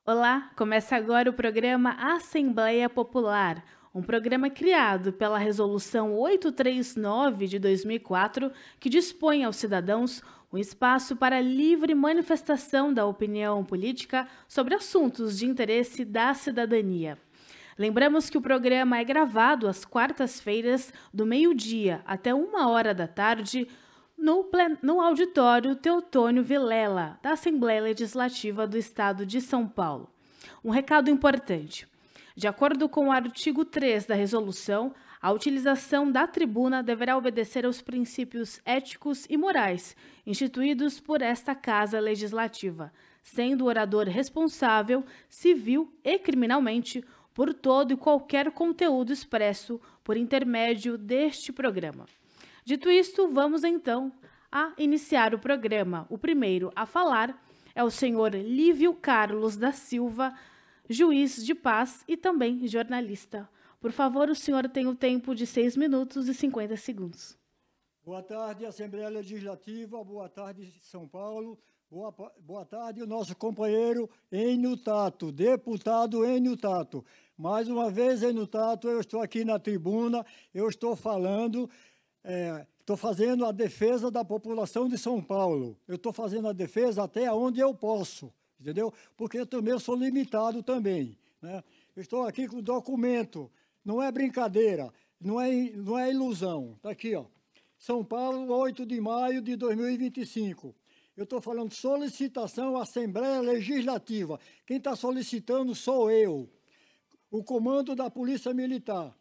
Olá, começa agora o programa Assembleia Popular, um programa criado pela Resolução 839 de 2004, que dispõe aos cidadãos um espaço para livre manifestação da opinião política sobre assuntos de interesse da cidadania. Lembramos que o programa é gravado às quartas-feiras, do meio-dia até 1 hora da tarde, no auditório Teotônio Vilela, da Assembleia Legislativa do Estado de São Paulo. Um recado importante. De acordo com o artigo 3 da resolução, a utilização da tribuna deverá obedecer aos princípios éticos e morais instituídos por esta Casa Legislativa, sendo o orador responsável, civil e criminalmente, por todo e qualquer conteúdo expresso por intermédio deste programa. Dito isto, vamos então a iniciar o programa. O primeiro a falar é o senhor Lívio Carlos da Silva, juiz de paz e também jornalista. Por favor, o senhor tem o tempo de 6 minutos e 50 segundos. Boa tarde, Assembleia Legislativa. Boa tarde, São Paulo. Boa tarde, o nosso companheiro Enio Tato, deputado Enio Tato. Mais uma vez, Enio Tato, eu estou aqui na tribuna, eu estou falando, estou fazendo a defesa da população de São Paulo. Eu estou fazendo a defesa até onde eu posso, entendeu? Porque eu também sou limitado também, né? Eu estou aqui com o documento, não é brincadeira, não é ilusão. Está aqui, ó. São Paulo, 8 de maio de 2025. Eu estou falando solicitação à Assembleia Legislativa. Quem está solicitando sou eu, o comando da Polícia Militar.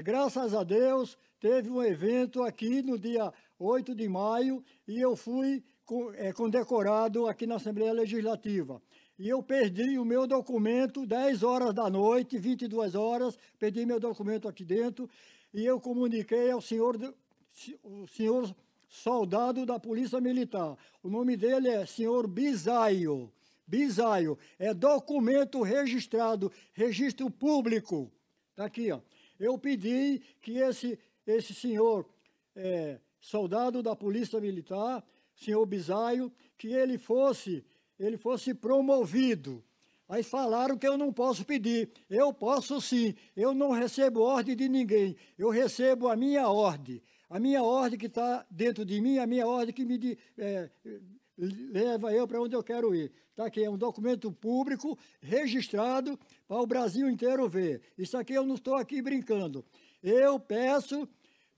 Graças a Deus, teve um evento aqui no dia 8 de maio e eu fui condecorado aqui na Assembleia Legislativa. E eu perdi o meu documento 10 horas da noite, 22 horas, perdi meu documento aqui dentro e eu comuniquei ao senhor soldado da Polícia Militar. O nome dele é senhor Bisaio. Bisaio é documento registrado, registro público. Está aqui, ó. Eu pedi que esse senhor soldado da Polícia Militar, senhor Bisaio, que ele fosse promovido. Aí falaram que eu não posso pedir. Eu posso sim. Eu não recebo ordem de ninguém. Eu recebo a minha ordem. A minha ordem que está dentro de mim, a minha ordem que me leva eu para onde eu quero ir. Está aqui, é um documento público registrado para o Brasil inteiro ver. Isso aqui eu não estou aqui brincando. Eu peço,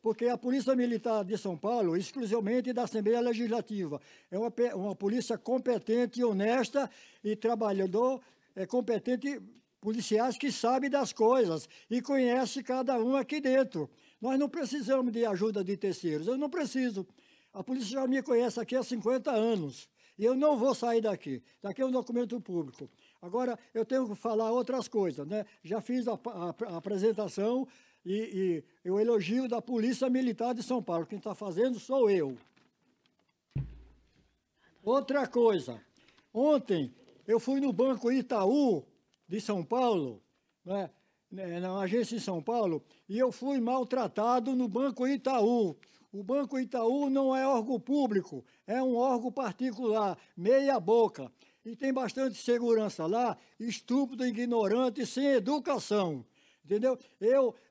porque a Polícia Militar de São Paulo, exclusivamente da Assembleia Legislativa, é uma polícia competente e honesta e trabalhador competente, policiais que sabem das coisas e conhece cada um aqui dentro. Nós não precisamos de ajuda de terceiros, eu não preciso. A polícia já me conhece aqui há 50 anos e eu não vou sair daqui. Daqui é um documento público. Agora, eu tenho que falar outras coisas, né? Já fiz a apresentação e o elogio da Polícia Militar de São Paulo. Quem está fazendo sou eu. Outra coisa, ontem eu fui no Banco Itaú de São Paulo, né? Na agência em São Paulo, e eu fui maltratado no Banco Itaú. O Banco Itaú não é órgão público, é um órgão particular, meia boca. E tem bastante segurança lá, estúpido, ignorante, sem educação. Entendeu?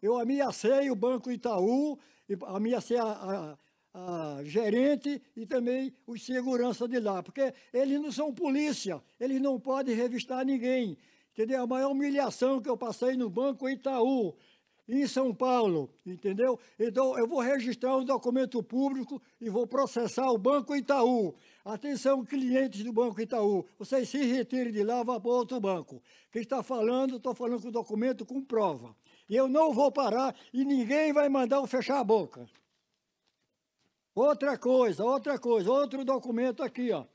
Eu ameacei o Banco Itaú, ameacei a gerente e também os segurança de lá, porque eles não são polícia, eles não podem revistar ninguém. Entendeu? A maior humilhação que eu passei no Banco Itaú, em São Paulo, entendeu? Então, eu vou registrar um documento público e vou processar o Banco Itaú. Atenção, clientes do Banco Itaú, vocês se retirem de lá, vá para outro banco. Quem está falando, estou falando com o documento com prova. E eu não vou parar e ninguém vai mandar eu fechar a boca. Outra coisa, outro documento aqui, ó.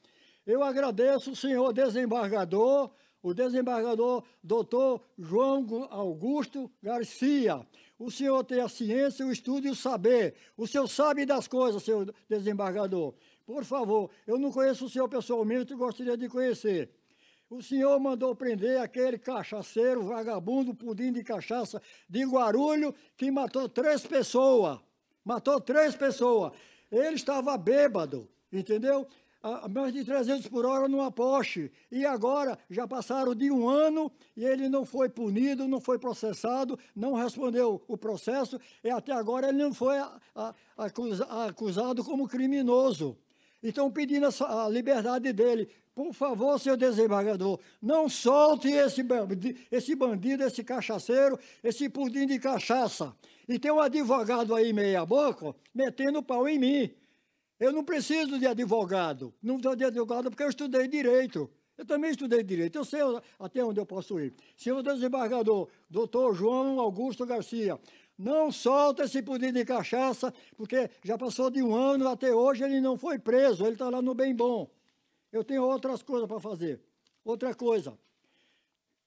Eu agradeço o senhor desembargador, o desembargador doutor João Augusto Garcia. O senhor tem a ciência, o estudo e o saber. O senhor sabe das coisas, senhor desembargador. Por favor, eu não conheço o senhor pessoalmente e gostaria de conhecer. O senhor mandou prender aquele cachaceiro, vagabundo, pudim de cachaça de Guarulhos, que matou 3 pessoas. Matou 3 pessoas. Ele estava bêbado, entendeu? a mais de 300 por hora numa Porsche. E agora já passaram de 1 ano e ele não foi punido, não foi processado, não respondeu o processo e até agora ele não foi acusado como criminoso. Então, pedindo a liberdade dele. Por favor, senhor desembargador, não solte esse bandido, esse cachaceiro, esse pudim de cachaça. E tem um advogado aí meia-boca metendo pau em mim. Eu não preciso de advogado. Não estou de advogado porque eu estudei direito. Eu também estudei direito. Eu sei até onde eu posso ir. Senhor desembargador, doutor João Augusto Garcia, não solta esse pudim de cachaça, porque já passou de 1 ano, até hoje ele não foi preso, ele está lá no bem bom. Eu tenho outras coisas para fazer. Outra coisa,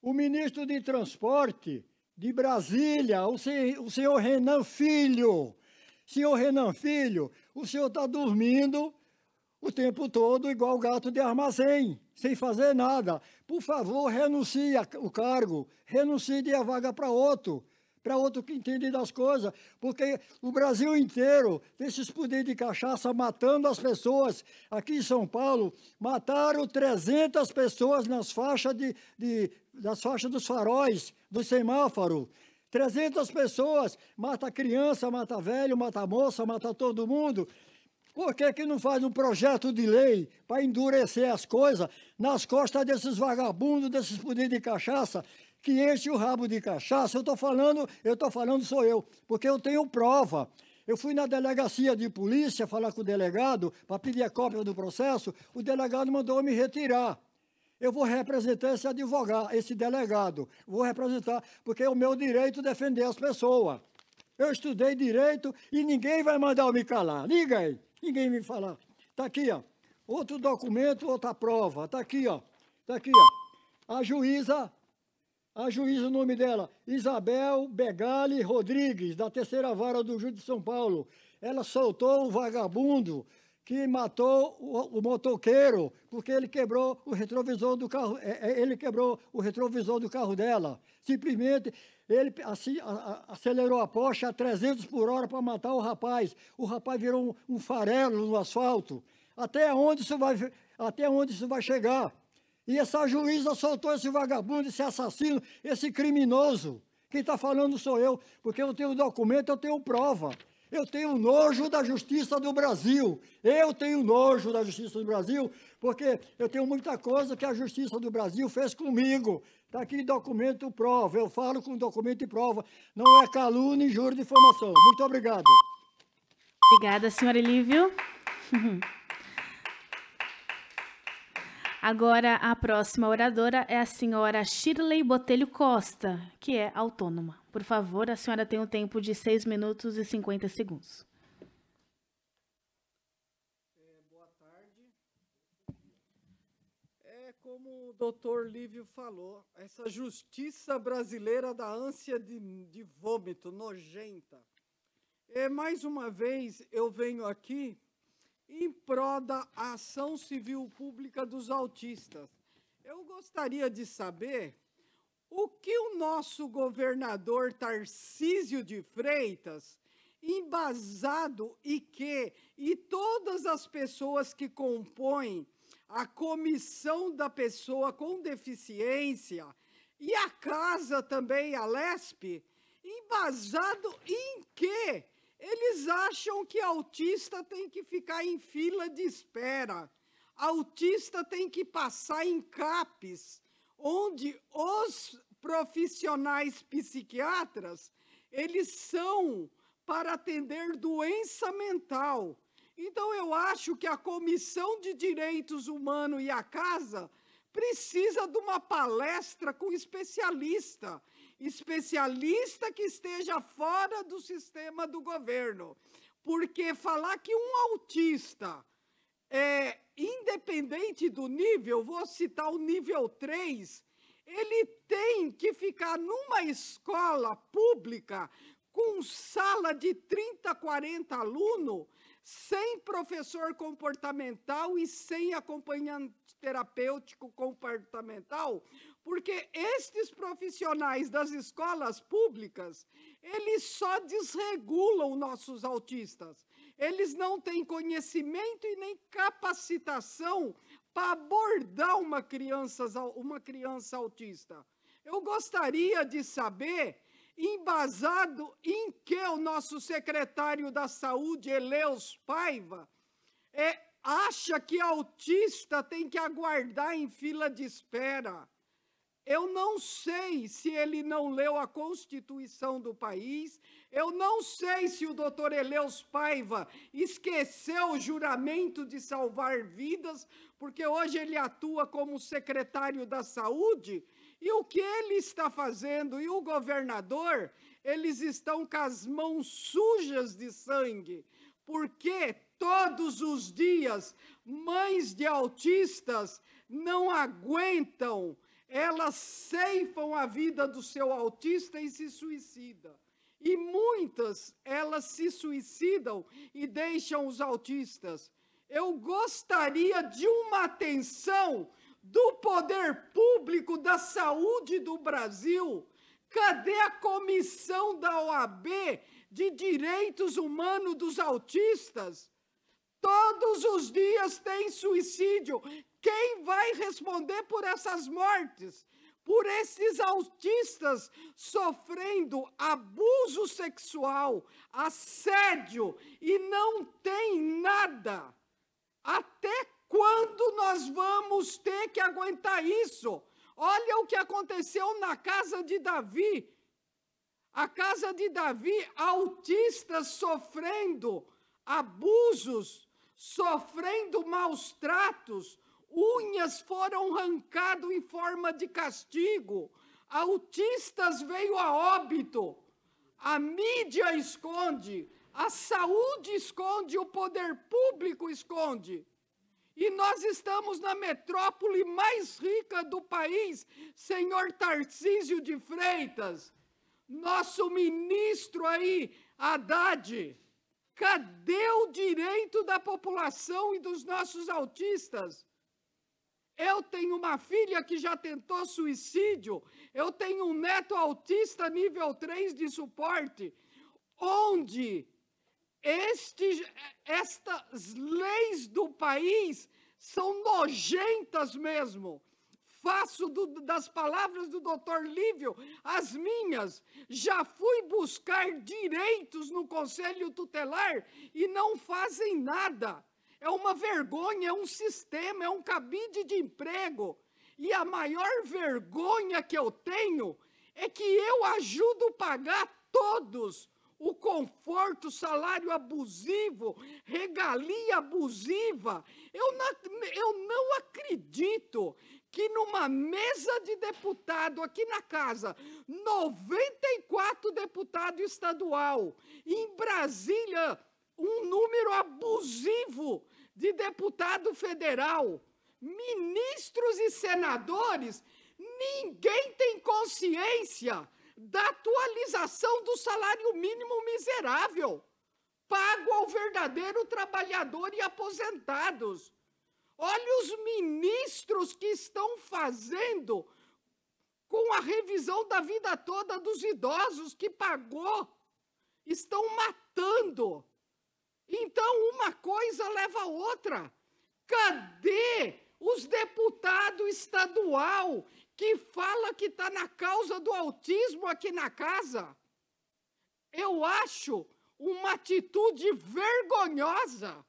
o ministro de Transporte de Brasília, o senhor Renan Filho. Senhor Renan Filho, o senhor está dormindo o tempo todo igual gato de armazém, sem fazer nada. Por favor, renuncie o cargo, renuncie de a vaga para outro que entende das coisas, porque o Brasil inteiro tem esses poderes de cachaça matando as pessoas. Aqui em São Paulo, mataram 300 pessoas nas faixas dos faróis, do semáforo. 300 pessoas, mata criança, mata velho, mata moça, mata todo mundo. Por que não faz um projeto de lei para endurecer as coisas nas costas desses vagabundos, desses poderes de cachaça, que enche o rabo de cachaça? Eu estou falando sou eu, porque eu tenho prova. Eu fui na delegacia de polícia falar com o delegado para pedir a cópia do processo, o delegado mandou me retirar. Eu vou representar esse delegado, vou representar, porque é o meu direito defender as pessoas. Eu estudei direito e ninguém vai mandar eu me calar, ninguém me falar. Está aqui, ó, outro documento, outra prova, está aqui, ó, a juíza, o nome dela, Isabel Begali Rodrigues, da 3ª Vara do Júri de São Paulo. Ela soltou o vagabundo que matou o motoqueiro, porque ele quebrou o retrovisor do carro, do carro dela. Simplesmente, ele acelerou a Porsche a 300 por hora para matar o rapaz. O rapaz virou um farelo no asfalto. Até onde isso vai chegar? E essa juíza soltou esse vagabundo, esse assassino, esse criminoso. Quem está falando sou eu, porque eu tenho documento, eu tenho prova. Eu tenho nojo da Justiça do Brasil. Eu tenho nojo da Justiça do Brasil, porque eu tenho muita coisa que a Justiça do Brasil fez comigo. Está aqui documento e prova. Eu falo com documento e prova. Não é calúnia, injúria e difamação. Muito obrigado. Obrigada, senhor Elívio. Agora, a próxima oradora é a senhora Shirley Botelho Costa, que é autônoma. Por favor, a senhora tem um tempo de 6 minutos e 50 segundos. Boa tarde. Como o doutor Lívio falou, essa justiça brasileira da ânsia de vômito, nojenta. Mais uma vez, eu venho aqui em prol da ação civil pública dos autistas. Eu gostaria de saber o que o nosso governador Tarcísio de Freitas, embasado e todas as pessoas que compõem a comissão da pessoa com deficiência e a casa também, a LESP, embasado em quê? Eles acham que autista tem que ficar em fila de espera, autista tem que passar em CAPS, onde os profissionais psiquiatras, eles são para atender doença mental. Então, eu acho que a Comissão de Direitos Humanos e a Casa precisa de uma palestra com especialista que esteja fora do sistema do governo. Porque falar que um autista independente do nível, vou citar o nível 3, ele tem que ficar numa escola pública com sala de 30, 40 alunos, sem professor comportamental e sem acompanhante terapêutico comportamental, porque estes profissionais das escolas públicas, eles só desregulam nossos autistas. eles não têm conhecimento e nem capacitação para abordar uma criança autista. Eu gostaria de saber, embasado em que o nosso secretário da Saúde, Eleus Paiva, acha que autista tem que aguardar em fila de espera. Eu não sei se ele não leu a Constituição do país, eu não sei se o doutor Eleus Paiva esqueceu o juramento de salvar vidas, porque hoje ele atua como secretário da Saúde, e o que ele está fazendo, e o governador, eles estão com as mãos sujas de sangue, porque todos os dias mães de autistas não aguentam, elas ceifam a vida do seu autista e se suicidam. E muitas, elas se suicidam e deixam os autistas. Eu gostaria de uma atenção do poder público da saúde do Brasil. Cadê a comissão da OAB de Direitos Humanos dos Autistas? Todos os dias tem suicídio. Quem vai responder por essas mortes? Por esses autistas sofrendo abuso sexual, assédio, e não tem nada. Até quando nós vamos ter que aguentar isso? Olha o que aconteceu na casa de Davi. A casa de Davi, autistas sofrendo abusos, sofrendo maus tratos, unhas foram arrancadas em forma de castigo, autistas veio a óbito, a mídia esconde, a saúde esconde, o poder público esconde. E nós estamos na metrópole mais rica do país, senhor Tarcísio de Freitas, nosso ministro aí, Haddad. Cadê o direito da população e dos nossos autistas? Eu tenho uma filha que já tentou suicídio, eu tenho um neto autista nível 3 de suporte, onde estas leis do país são nojentas mesmo. Faço das palavras do doutor Lívio as minhas. Já fui buscar direitos no Conselho Tutelar e não fazem nada. É uma vergonha, é um sistema, é um cabide de emprego. E a maior vergonha que eu tenho é que eu ajudo a pagar todos o conforto, salário abusivo, regalia abusiva. Eu não acredito que numa mesa de deputado aqui na casa, 94 deputados estadual, em Brasília, um número abusivo de deputado federal, ministros e senadores, ninguém tem consciência da atualização do salário mínimo miserável, pago ao verdadeiro trabalhador e aposentados. Olha os ministros que estão fazendo com a revisão da vida toda dos idosos que pagou. Estão matando. Então, uma coisa leva a outra. Cadê os deputados estadual que fala que está na causa do autismo aqui na casa? Eu acho uma atitude vergonhosa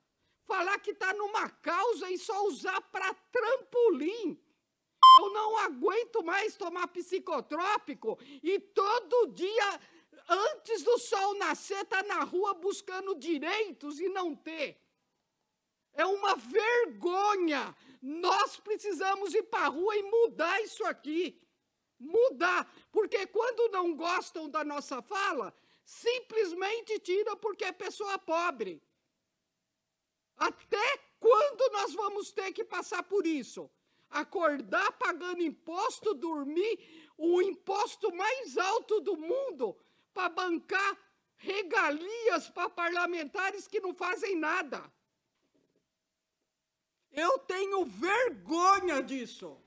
falar que está numa causa e só usar para trampolim. Eu não aguento mais tomar psicotrópico e todo dia, antes do sol nascer, tá na rua buscando direitos e não ter. É uma vergonha. Nós precisamos ir para a rua e mudar isso aqui. Mudar. Porque quando não gostam da nossa fala, simplesmente tira porque é pessoa pobre. Até quando nós vamos ter que passar por isso? Acordar pagando imposto, dormir, o imposto mais alto do mundo, para bancar regalias para parlamentares que não fazem nada. Eu tenho vergonha disso.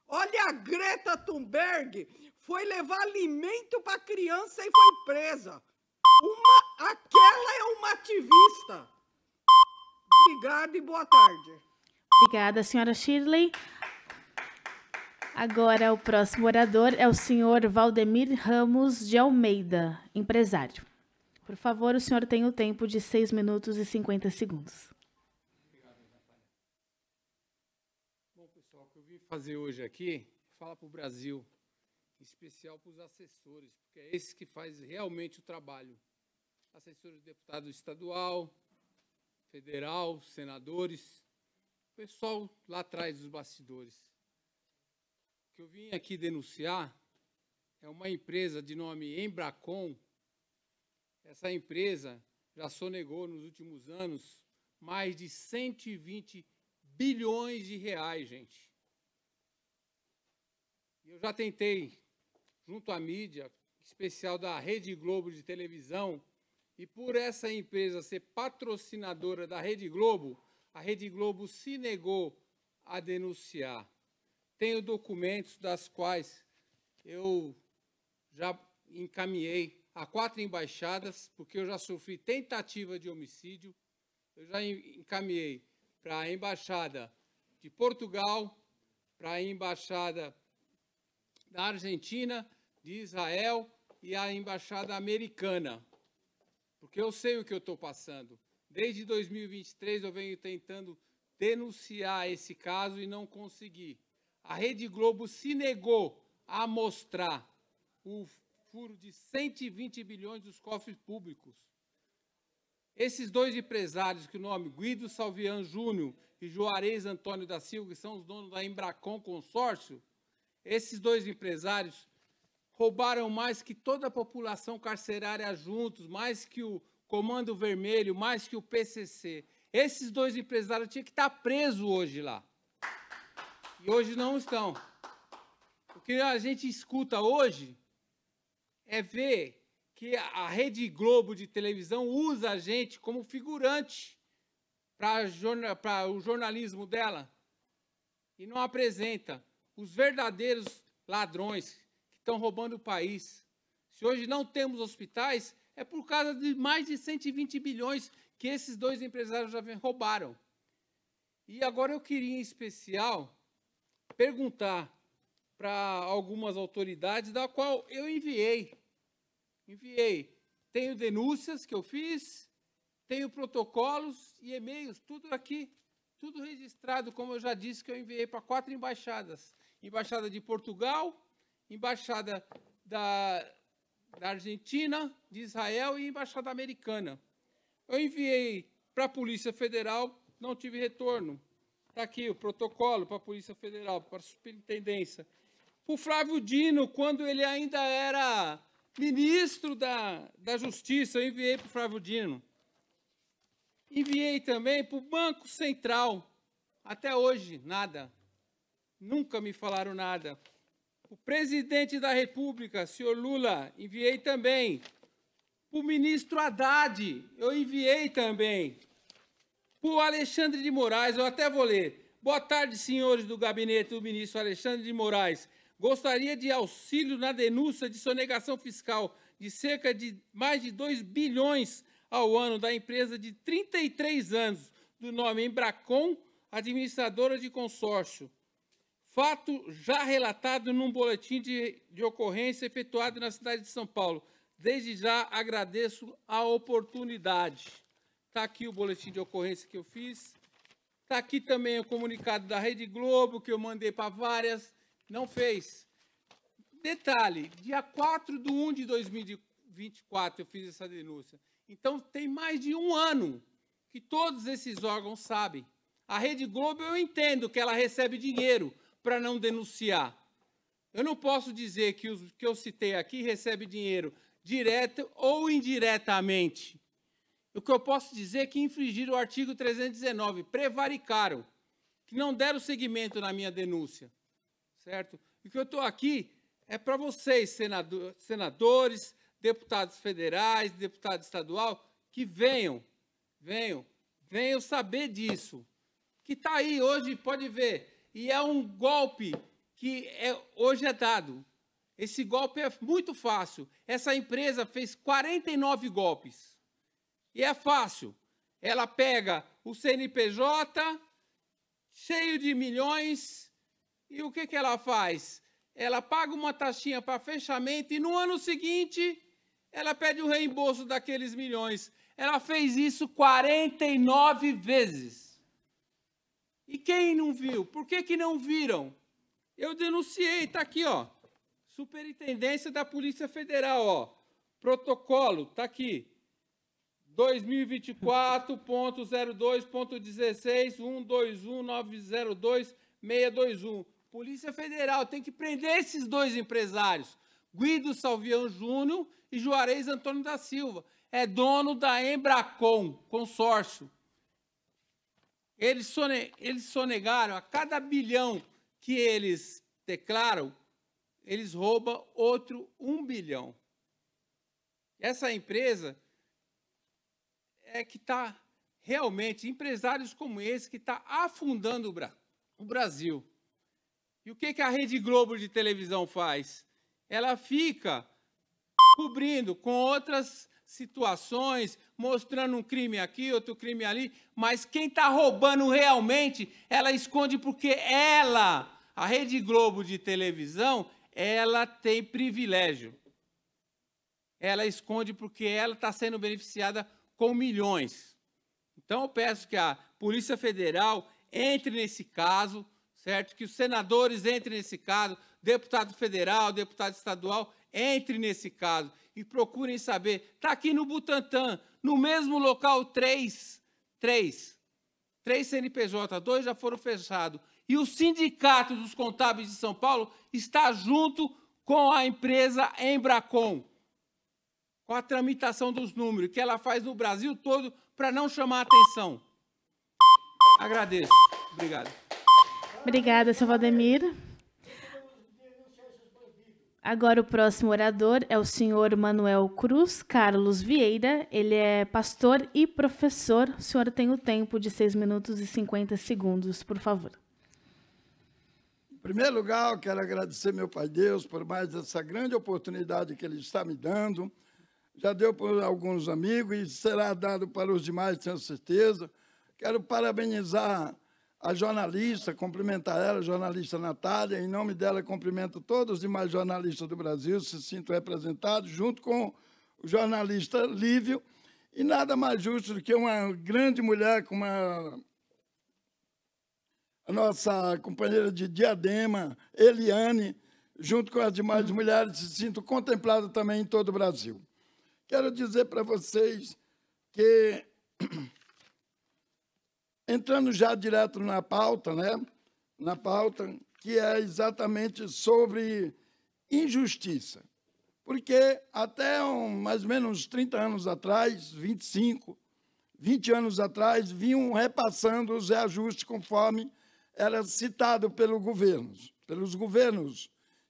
Olha, a Greta Thunberg foi levar alimento para criança e foi presa. Aquela é uma ativista. Obrigada e boa tarde. Obrigada, senhora Shirley. Agora, o próximo orador é o senhor Valdemir Ramos de Almeida, empresário. Por favor, o senhor tem o tempo de 6 minutos e 50 segundos. Obrigado, Natália. Bom, pessoal, o que eu vim fazer hoje aqui é falar para o Brasil, em especial para os assessores, porque é esse que faz realmente o trabalho. Assessores de deputado estadual, federal, senadores, pessoal lá atrás dos bastidores. O que eu vim aqui denunciar é uma empresa de nome Embracon. Essa empresa já sonegou nos últimos anos mais de 120 bilhões de reais, gente. Eu já tentei, junto à mídia, especial da Rede Globo de televisão, e por essa empresa ser patrocinadora da Rede Globo, a Rede Globo se negou a denunciar. Tenho documentos das quais eu já encaminhei a 4 embaixadas, porque eu já sofri tentativa de homicídio. Eu já encaminhei para a Embaixada de Portugal, para a Embaixada da Argentina, de Israel e a Embaixada Americana. Porque eu sei o que eu estou passando. Desde 2023 eu venho tentando denunciar esse caso e não consegui. A Rede Globo se negou a mostrar o furo de 120 bilhões dos cofres públicos. Esses 2 empresários, que o nome Guido Salvian Júnior e Juarez Antônio da Silva, que são os donos da Embracon Consórcio, esses 2 empresários roubaram mais que toda a população carcerária juntos, mais que o Comando Vermelho, mais que o PCC. Esses 2 empresários tinham que estar presos hoje lá. E hoje não estão. O que a gente escuta hoje é ver que a Rede Globo de televisão usa a gente como figurante para o jornalismo dela e não apresenta os verdadeiros ladrões que estão roubando o país. Se hoje não temos hospitais, é por causa de mais de 120 bilhões que esses 2 empresários já roubaram. E agora eu queria, em especial, perguntar para algumas autoridades, da qual eu enviei. Tenho denúncias que eu fiz, tenho protocolos e e-mails, tudo aqui, tudo registrado, como eu já disse, que eu enviei para 4 embaixadas. Embaixada de Portugal, Embaixada da Argentina, de Israel e Embaixada Americana. Eu enviei para a Polícia Federal, não tive retorno. Está aqui o protocolo para a Polícia Federal, para a Superintendência. Para o Flávio Dino, quando ele ainda era ministro da Justiça, eu enviei para o Flávio Dino. Enviei também para o Banco Central. Até hoje, nada. Nunca me falaram nada. O presidente da República, senhor Lula, enviei também. Para o ministro Haddad, eu enviei também. Para o Alexandre de Moraes, eu até vou ler. Boa tarde, senhores do gabinete do ministro Alexandre de Moraes. Gostaria de auxílio na denúncia de sonegação fiscal de cerca de mais de 2 bilhões ao ano da empresa de 33 anos, do nome Embracon, administradora de consórcio. Fato já relatado num boletim de ocorrência efetuado na cidade de São Paulo. Desde já agradeço a oportunidade. Está aqui o boletim de ocorrência que eu fiz. Está aqui também o comunicado da Rede Globo, que eu mandei para várias, não fez. Detalhe, dia 4/1 de 2024 eu fiz essa denúncia. Então, tem mais de 1 ano que todos esses órgãos sabem. A Rede Globo, eu entendo que ela recebe dinheiro para não denunciar. Eu não posso dizer que os que eu citei aqui recebem dinheiro direto ou indiretamente. O que eu posso dizer é que infringiram o artigo 319, prevaricaram, que não deram seguimento na minha denúncia, certo? E o que eu estou aqui é para vocês, senadores, deputados federais, deputado estadual, que venham saber disso, que está aí hoje, pode ver, e é um golpe que hoje é dado. Esse golpe é muito fácil. Essa empresa fez 49 golpes. E é fácil. Ela pega o CNPJ, cheio de milhões, e o que ela faz? Ela paga uma taxinha para fechamento e no ano seguinte ela pede o reembolso daqueles milhões. Ela fez isso 49 vezes. E quem não viu? Por que não viram? Eu denunciei, está aqui, ó. Superintendência da Polícia Federal, ó. Protocolo, está aqui. 2024.02.16.121.902.621. Polícia Federal tem que prender esses dois empresários. Guido Salvião Júnior e Juarez Antônio da Silva. É dono da Embracon, consórcio. Eles sonegaram a cada bilhão que eles declaram, eles roubam outro 1 bilhão. Essa empresa é que está realmente, empresários como esse, que está afundando o Brasil. E o que a Rede Globo de televisão faz? Ela fica cobrindo com outras situações, mostrando um crime aqui, outro crime ali, mas quem está roubando realmente, ela esconde porque ela, a Rede Globo de televisão, ela tem privilégio. Ela esconde porque ela está sendo beneficiada com milhões. Então, eu peço que a Polícia Federal entre nesse caso, certo? Que os senadores entrem nesse caso, deputado federal, deputado estadual, entre nesse caso e procurem saber. Está aqui no Butantã, no mesmo local, três CNPJ, 2 já foram fechados. E o Sindicato dos Contábeis de São Paulo está junto com a empresa Embracon, com a tramitação dos números, que ela faz no Brasil todo para não chamar a atenção. Agradeço. Obrigado. Obrigada, seu Valdemir. Agora o próximo orador é o senhor Manuel Cruz Carlos Vieira. Ele é pastor e professor. O senhor tem o tempo de 6 minutos e 50 segundos, por favor. Em primeiro lugar, eu quero agradecer meu Pai Deus por mais essa grande oportunidade que Ele está me dando. Já deu para alguns amigos e será dado para os demais, tenho certeza. Quero parabenizar a jornalista, cumprimentar ela, a jornalista Natália. Em nome dela, cumprimento todos os demais jornalistas do Brasil, se sinto representado, junto com o jornalista Lívio. E nada mais justo do que uma grande mulher como a nossa companheira de Diadema, Eliane, junto com as demais mulheres, se sinto contemplado também em todo o Brasil. Quero dizer para vocês que, entrando já direto na pauta, na pauta, que é exatamente sobre injustiça. Porque até mais ou menos 30 anos atrás, 25, 20 anos atrás, vinham repassando os reajustes conforme era citado pelos governos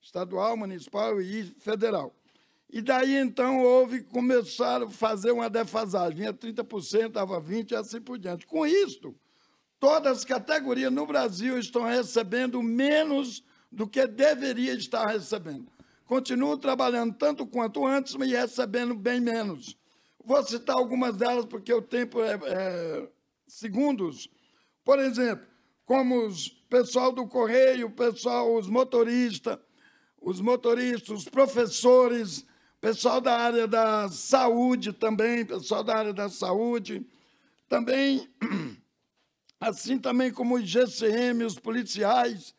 estadual, municipal e federal. E daí, então, começaram a fazer uma defasagem. Vinha 30%, dava 20% e assim por diante. Com isso, todas as categorias no Brasil estão recebendo menos do que deveria estar recebendo. Continuam trabalhando tanto quanto antes, mas recebendo bem menos. Vou citar algumas delas, porque o tempo é segundos. Por exemplo, como o pessoal do Correio, os motoristas, os professores, pessoal da área da saúde também, também, assim também como os GCM, os policiais,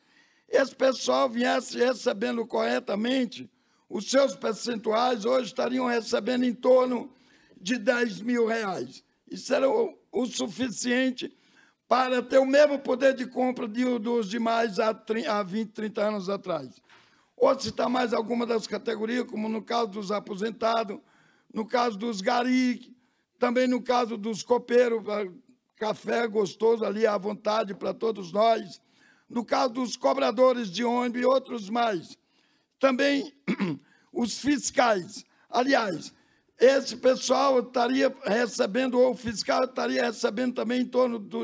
esse pessoal viesse recebendo corretamente, os seus percentuais hoje estariam recebendo em torno de R$10.000. Isso era o suficiente para ter o mesmo poder de compra dos demais há 20, 30 anos atrás. Ou citar mais alguma das categorias, como no caso dos aposentados, no caso dos gari, também no caso dos copeiros, café gostoso ali à vontade para todos nós, no caso dos cobradores de ônibus e outros mais. Também os fiscais. Aliás, esse pessoal estaria recebendo, ou o fiscal estaria recebendo também,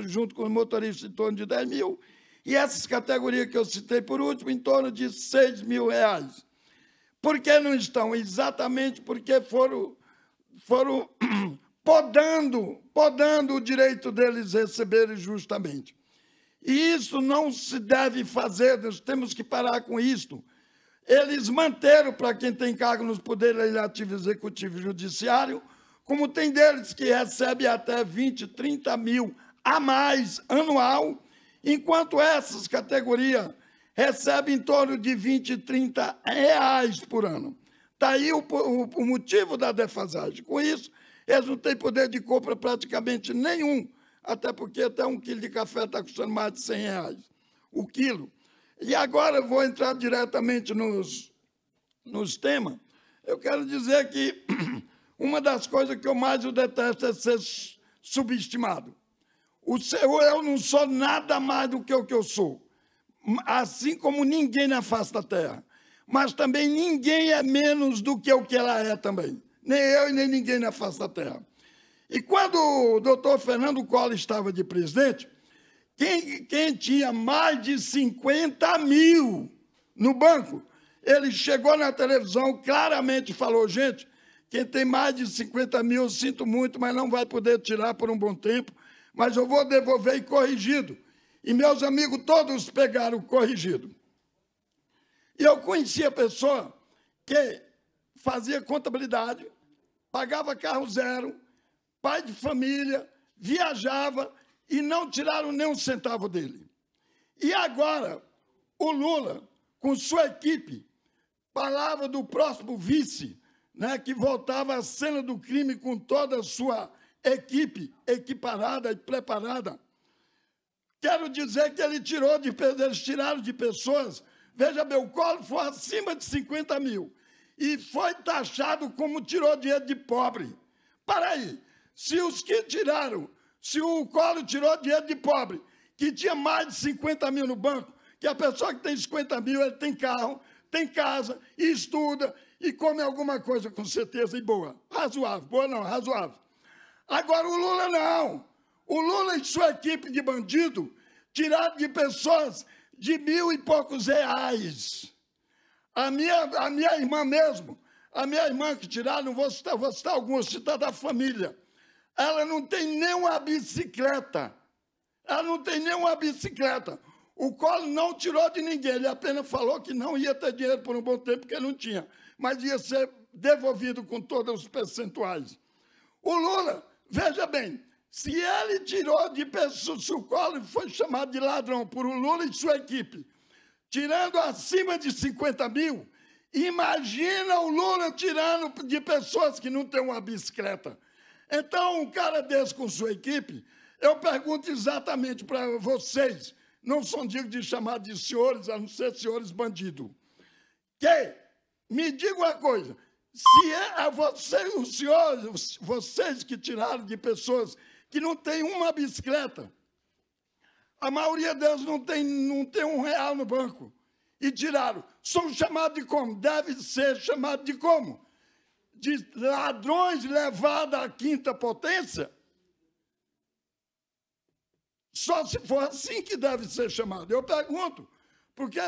junto com os motoristas, em torno de R$10.000, e essas categorias que eu citei por último, em torno de R$6.000. Por que não estão? Exatamente porque foram podando o direito deles receberem justamente. E isso não se deve fazer, nós temos que parar com isso. Eles manteram, para quem tem cargo nos poderes legislativo, executivo e judiciário, como tem deles que recebe até 20, 30 mil a mais anual, enquanto essas categorias recebem em torno de 20, 30 reais por ano. Está aí o motivo da defasagem. Com isso, eles não têm poder de compra praticamente nenhum, até porque até 1 quilo de café está custando mais de 100 reais o quilo. E agora eu vou entrar diretamente nos temas. Eu quero dizer que uma das coisas que eu mais detesto é ser subestimado. Eu não sou nada mais do que o que eu sou, assim como ninguém na face da terra. Mas também ninguém é menos do que o que ela é também. Nem eu e nem ninguém na face da terra. E quando o doutor Fernando Collor estava de presidente, quem tinha mais de 50 mil no banco, ele chegou na televisão, claramente falou, gente, quem tem mais de 50 mil, eu sinto muito, mas não vai poder tirar por um bom tempo, mas eu vou devolver corrigido. E meus amigos todos pegaram corrigido. E eu conhecia pessoa que fazia contabilidade, pagava carro zero, pai de família, viajava e não tiraram nem um centavo dele. E agora, o Lula, com sua equipe, palavra do próximo vice, né, que voltava à cena do crime com toda a sua equipe equiparada e preparada. Quero dizer que eles tiraram de pessoas, veja bem, o Collor foi acima de 50 mil e foi taxado como tirou dinheiro de pobre. Para aí, se os que tiraram, se o Collor tirou dinheiro de pobre, que tinha mais de 50 mil no banco, que a pessoa que tem 50 mil, ele tem carro, tem casa, e estuda, e come alguma coisa com certeza, e boa. Razoável, boa não, razoável. Agora, o Lula não. O Lula e sua equipe de bandido tiraram de pessoas de 1.000 e poucos reais. A minha irmã mesmo, a minha irmã que tiraram, vou citar algumas, citar da família. Ela não tem nem uma bicicleta. Ela não tem nem uma bicicleta. O Collor não tirou de ninguém, ele apenas falou que não ia ter dinheiro por um bom tempo, porque não tinha, mas ia ser devolvido com todos os percentuais. O Lula, veja bem, se ele tirou de pessoas, se o Collor foi chamado de ladrão por o Lula e sua equipe, tirando acima de 50 mil, imagina o Lula tirando de pessoas que não têm uma bicicleta. Então, um cara desse com sua equipe, eu pergunto exatamente para vocês, não são dignos de chamar de senhores, a não ser senhores bandidos, que me digam uma coisa, se é os senhores, vocês que tiraram de pessoas que não têm uma bicicleta, a maioria deles não tem R$1 no banco, e tiraram, são chamados de como? Deve ser chamado de como? De ladrões levados à quinta potência? Só se for assim que deve ser chamado. Eu pergunto, porque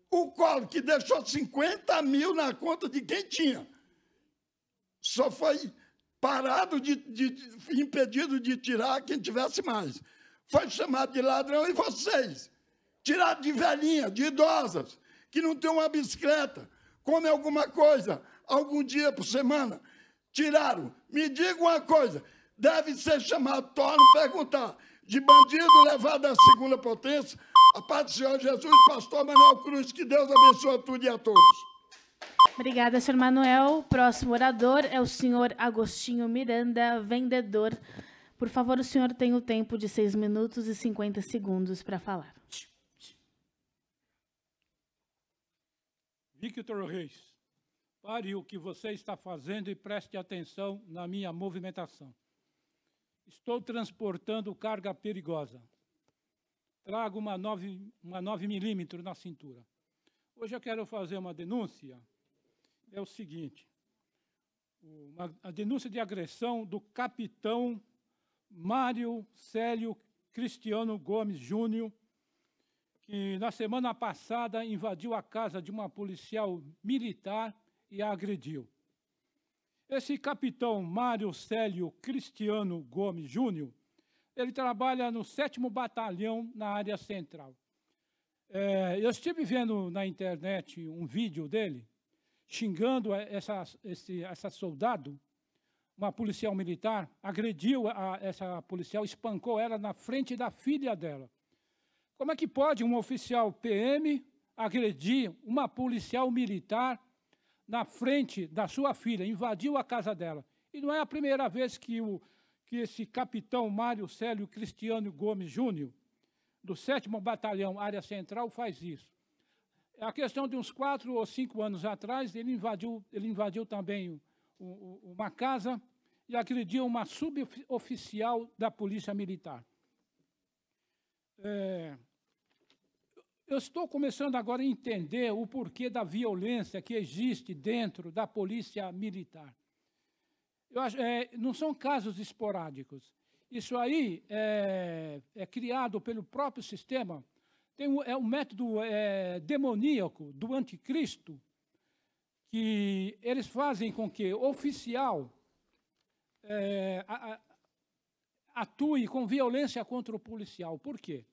o Collor, que deixou 50 mil na conta de quem tinha, só foi parado, impedido de tirar quem tivesse mais. Foi chamado de ladrão e vocês, tiraram de velhinha, de idosas, que não tem uma bicicleta, come alguma coisa, algum dia por semana, tiraram. Me diga uma coisa, deve ser chamado, torno a perguntar, de bandido levado à segunda potência, a paz do Senhor Jesus, pastor Manuel Cruz, que Deus abençoe a tudo e a todos. Obrigada, senhor Manuel. Próximo orador é o senhor Agostinho Miranda, vendedor. Por favor, o senhor tem o tempo de 6 minutos e 50 segundos para falar. Victor Reis, pare o que você está fazendo e preste atenção na minha movimentação. Estou transportando carga perigosa. Trago uma 9 milímetros na cintura. Hoje eu quero fazer uma denúncia. É o seguinte, a denúncia de agressão do capitão Mário Célio Cristiano Gomes Júnior, que na semana passada invadiu a casa de uma policial militar e a agrediu. Esse capitão Mário Célio Cristiano Gomes Júnior, ele trabalha no 7º Batalhão na área central. Eu estive vendo na internet um vídeo dele, xingando essa soldado, uma policial militar, agrediu essa policial, espancou ela na frente da filha dela. Como é que pode um oficial PM agredir uma policial militar na frente da sua filha, invadiu a casa dela? E não é a primeira vez que esse capitão Mário Célio Cristiano Gomes Júnior, do 7º Batalhão, área central, faz isso. É a questão de uns 4 ou 5 anos atrás, ele invadiu também uma casa e agrediu uma suboficial da Polícia Militar. Eu estou começando agora a entender o porquê da violência que existe dentro da Polícia Militar. Não são casos esporádicos. Isso aí é criado pelo próprio sistema. É um método demoníaco do anticristo, que eles fazem com que o oficial atue com violência contra o policial. Por quê?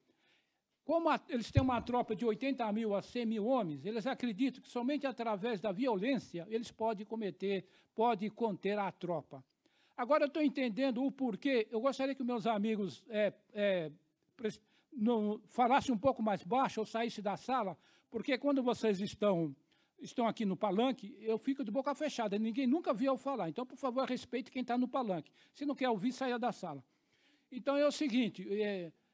Como eles têm uma tropa de 80 mil a 100 mil homens, eles acreditam que somente através da violência eles podem conter a tropa. Agora eu estou entendendo o porquê. Eu gostaria que meus amigos falassem um pouco mais baixo ou saíssem da sala, porque quando vocês estão aqui no palanque, eu fico de boca fechada, ninguém nunca viu eu falar. Então, por favor, respeite quem está no palanque. Se não quer ouvir, saia da sala. Então, é o seguinte,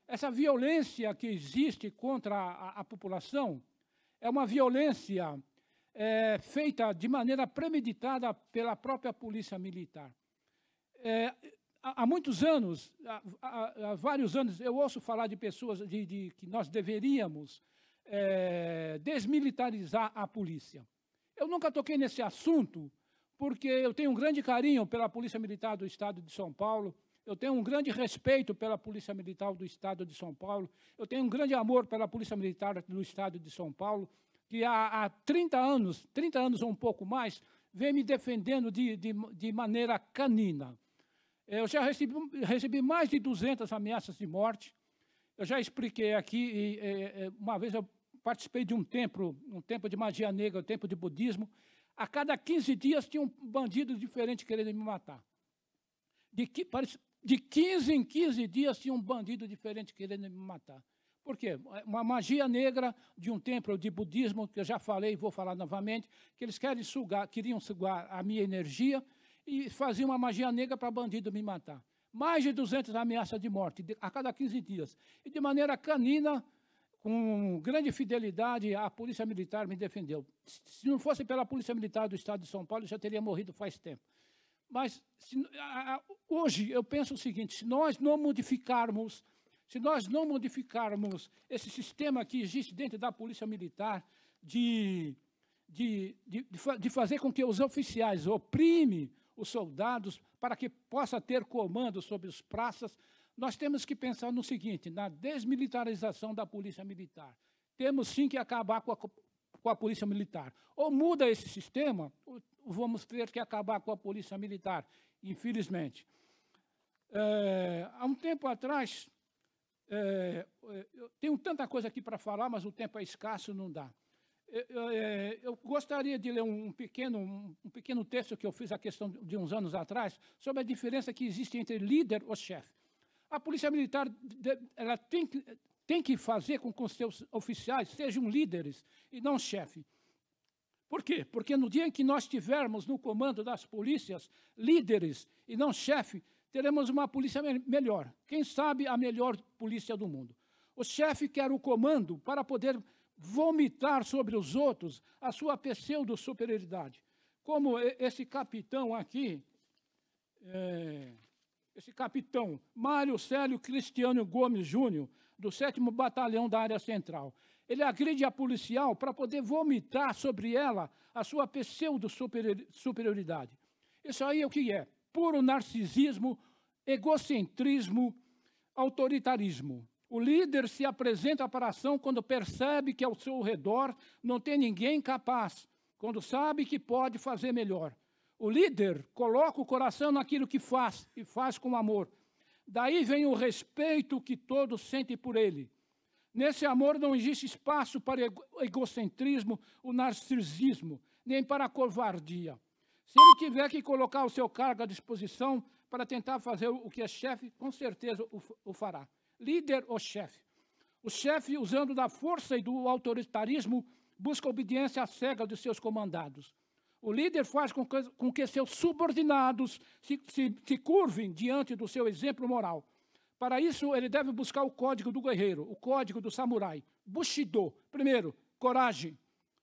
essa violência que existe contra a população é uma violência feita de maneira premeditada pela própria Polícia Militar. Há muitos anos, há vários anos, eu ouço falar de pessoas que nós deveríamos desmilitarizar a polícia. Eu nunca toquei nesse assunto, porque eu tenho um grande carinho pela Polícia Militar do Estado de São Paulo, eu tenho um grande respeito pela Polícia Militar do Estado de São Paulo, eu tenho um grande amor pela Polícia Militar do Estado de São Paulo, que há 30 anos ou um pouco mais, vem me defendendo de maneira canina. Eu já recebi mais de 200 ameaças de morte. Eu já expliquei aqui, uma vez eu participei de um tempo de magia negra, um tempo de budismo. A cada 15 dias tinha um bandido diferente querendo me matar. De 15 em 15 dias tinha um bandido diferente querendo me matar. Por quê? Uma magia negra de um templo de budismo, que eu já falei e vou falar novamente, que eles queriam sugar a minha energia e faziam uma magia negra para bandido me matar. Mais de 200 ameaças de morte a cada 15 dias. E de maneira canina, com grande fidelidade, a Polícia Militar me defendeu. Se não fosse pela Polícia Militar do Estado de São Paulo, eu já teria morrido faz tempo. Mas hoje eu penso o seguinte, se nós não modificarmos esse sistema que existe dentro da Polícia Militar de fazer com que os oficiais oprimem os soldados para que possa ter comando sobre os praças, nós temos que pensar no seguinte, na desmilitarização da Polícia Militar. Temos sim que acabar com a Polícia Militar. Ou muda esse sistema, ou vamos ter que acabar com a Polícia Militar, infelizmente. Há um tempo atrás, eu tenho tanta coisa aqui para falar, mas o tempo é escasso, não dá. Eu gostaria de ler um pequeno texto que eu fiz a questão de uns anos atrás, sobre a diferença que existe entre líder e chefe. A Polícia Militar ela tem que fazer com que os seus oficiais sejam líderes e não chefe. Por quê? Porque no dia em que nós tivermos no comando das polícias líderes e não chefe, teremos uma polícia melhor. Quem sabe a melhor polícia do mundo. O chefe quer o comando para poder vomitar sobre os outros a sua pseudo-superioridade. Como esse capitão aqui, esse capitão Mário Célio Cristiano Gomes Júnior, do 7º Batalhão da área central. Ele agride a policial para poder vomitar sobre ela a sua pseudo-superioridade. Isso aí é o que é? Puro narcisismo, egocentrismo, autoritarismo. O líder se apresenta para a ação quando percebe que ao seu redor não tem ninguém capaz, quando sabe que pode fazer melhor. O líder coloca o coração naquilo que faz, e faz com amor. Daí vem o respeito que todos sentem por ele. Nesse amor não existe espaço para o egocentrismo, o narcisismo, nem para a covardia. Se ele tiver que colocar o seu cargo à disposição para tentar fazer o que é chefe, com certeza o fará. Líder ou chefe? O chefe, usando da força e do autoritarismo, busca obediência cega dos seus comandados. O líder faz com que seus subordinados se curvem diante do seu exemplo moral. Para isso, ele deve buscar o código do guerreiro, o código do samurai. Bushido. Primeiro, coragem.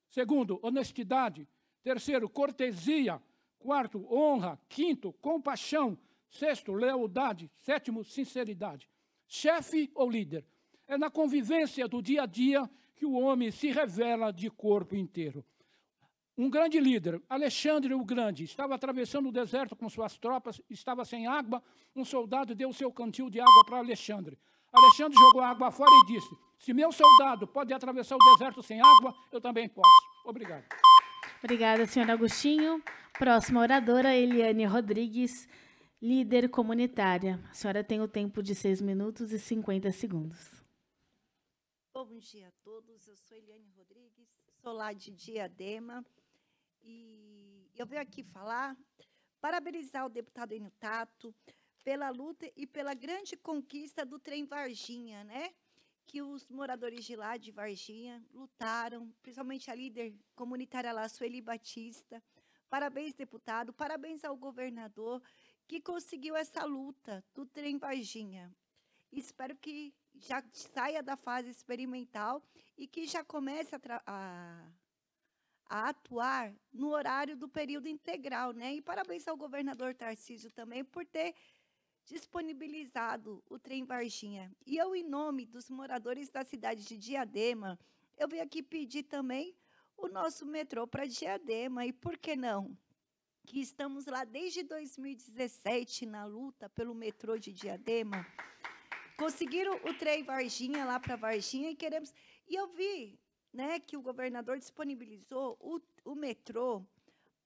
Segundo, honestidade. Terceiro, cortesia. Quarto, honra. Quinto, compaixão. Sexto, lealdade. Sétimo, sinceridade. Chefe ou líder? É na convivência do dia a dia que o homem se revela de corpo inteiro. Um grande líder, Alexandre o Grande, estava atravessando o deserto com suas tropas, estava sem água, um soldado deu seu cantil de água para Alexandre. Alexandre jogou a água fora e disse, se meu soldado pode atravessar o deserto sem água, eu também posso. Obrigado. Obrigada, senhor Agostinho. Próxima oradora, Eliane Rodrigues, líder comunitária. A senhora tem o tempo de 6 minutos e 50 segundos. Bom dia a todos, eu sou Eliane Rodrigues, sou lá de Diadema. E eu venho aqui parabenizar o deputado Enio Tato pela luta e pela grande conquista do trem Varginha, né? Que os moradores de lá, de Varginha, lutaram, principalmente a líder comunitária lá, Sueli Batista. Parabéns, deputado, parabéns ao governador que conseguiu essa luta do trem Varginha. Espero que já saia da fase experimental e que já comece a atuar no horário do período integral, né? E parabéns ao governador Tarcísio também por ter disponibilizado o trem Varginha. E eu, em nome dos moradores da cidade de Diadema, eu vim aqui pedir também o nosso metrô para Diadema. E por que não? Que estamos lá desde 2017 na luta pelo metrô de Diadema. Conseguiram o trem Varginha lá para Varginha e queremos... E eu vi, né, que o governador disponibilizou o metrô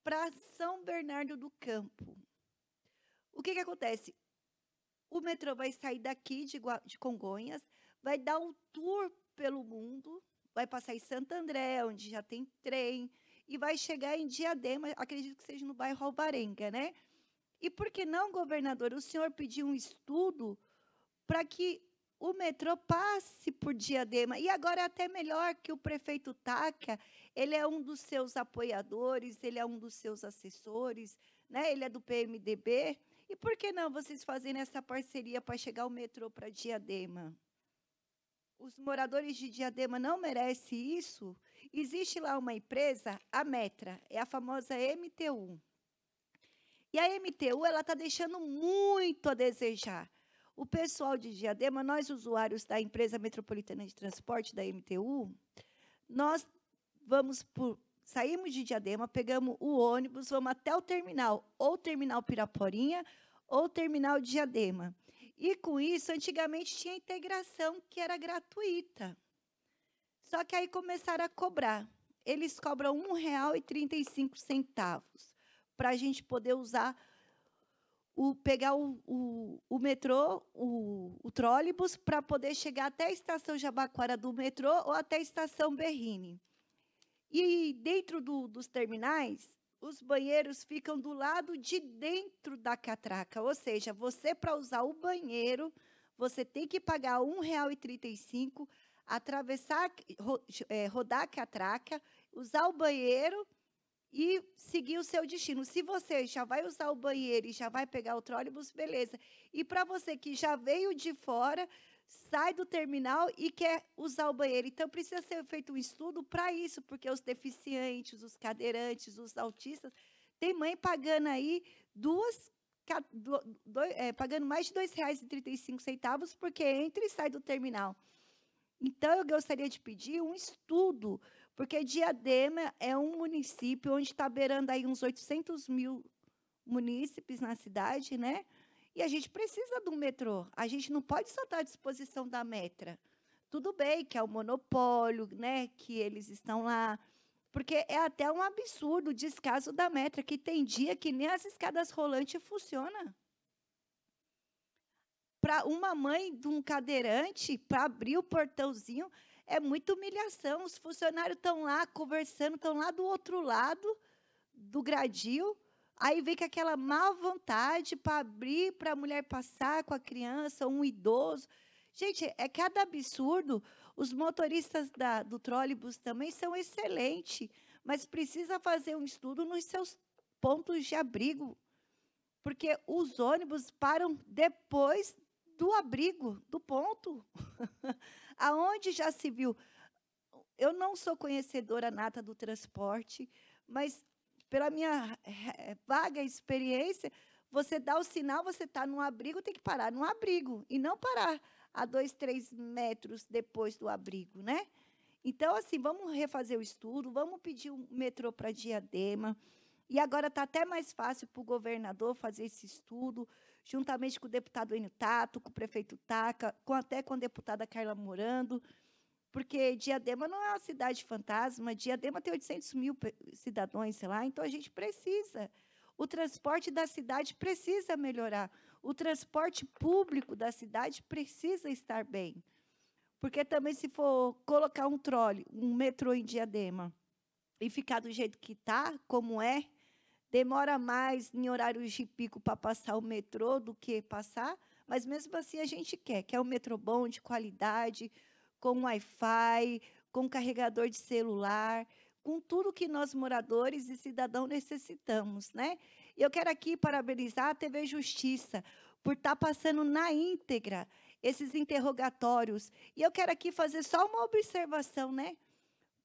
para São Bernardo do Campo. O que acontece? O metrô vai sair daqui de Congonhas, vai dar um tour pelo mundo, vai passar em Santo André, onde já tem trem, e vai chegar em Diadema, acredito que seja no bairro Alvarenga, né? E por que não, governador, o senhor pediu um estudo para que o metrô passe por Diadema? E agora é até melhor que o prefeito Taca, ele é um dos seus apoiadores, ele é um dos seus assessores, né? Ele é do PMDB. E por que não vocês fazerem essa parceria para chegar o metrô para Diadema? Os moradores de Diadema não merecem isso? Existe lá uma empresa, a Metra, é a famosa MTU. E a MTU está deixando muito a desejar. O pessoal de Diadema, nós usuários da empresa metropolitana de transporte, da MTU, nós saímos de Diadema, pegamos o ônibus, vamos até o terminal, ou terminal Piraporinha, ou terminal Diadema. E, com isso, antigamente tinha integração que era gratuita. Só que aí começaram a cobrar. Eles cobram R$ 1,35 para a gente poder usar, pegar o metrô, o trólebus, para poder chegar até a estação Jabaquara do metrô ou até a estação Berrini. E dentro dos terminais, os banheiros ficam do lado de dentro da catraca. Ou seja, você, para usar o banheiro, você tem que pagar R$ 1,35, atravessar, rodar a catraca, usar o banheiro e seguir o seu destino. Se você já vai usar o banheiro e já vai pegar o trólebus, beleza. E para você que já veio de fora, sai do terminal e quer usar o banheiro. Então, precisa ser feito um estudo para isso, porque os deficientes, os cadeirantes, os autistas, tem mãe pagando aí pagando mais de R$ 2,35, porque entra e sai do terminal. Então, eu gostaria de pedir um estudo, porque Diadema é um município onde está beirando aí uns 800 mil munícipes na cidade, né? E a gente precisa do metrô. A gente não pode só estar à disposição da Metra. Tudo bem que é o monopólio, né? Que eles estão lá Porque é até um absurdo o descaso da Metra, que tem dia que nem as escadas rolantes funcionam. Para uma mãe de um cadeirante, para abrir o portãozinho, é muita humilhação. Os funcionários estão lá conversando, estão lá do outro lado do gradil, aí vem com aquela má vontade para abrir, para a mulher passar com a criança, um idoso. Gente, é cada absurdo. Os motoristas do trólebus também são excelentes, mas precisa fazer um estudo nos seus pontos de abrigo, porque os ônibus param depois do abrigo, do ponto. Aonde já se viu? Eu não sou conhecedora nata do transporte, mas, pela minha vaga experiência, você dá o sinal, você está num abrigo, tem que parar num abrigo, e não parar a 2, 3 metros depois do abrigo, né? Então, assim, vamos refazer o estudo, vamos pedir um metrô para Diadema, e agora está até mais fácil para o governador fazer esse estudo, juntamente com o deputado Enio Tato, com o prefeito Taca, até com a deputada Carla Morando, porque Diadema não é uma cidade fantasma, Diadema tem 800 mil cidadãos, sei lá, então a gente precisa. O transporte da cidade precisa melhorar. O transporte público da cidade precisa estar bem. Porque também, se for colocar um trole, um metrô em Diadema, e ficar do jeito que está, como é, demora mais em horários de pico para passar o metrô do que passar, mas, mesmo assim, a gente quer um metrô bom, de qualidade, com Wi-Fi, com carregador de celular, com tudo que nós, moradores e cidadãos, necessitamos, né? E eu quero aqui parabenizar a TV Justiça por estar passando na íntegra esses interrogatórios. E eu quero aqui fazer só uma observação, né,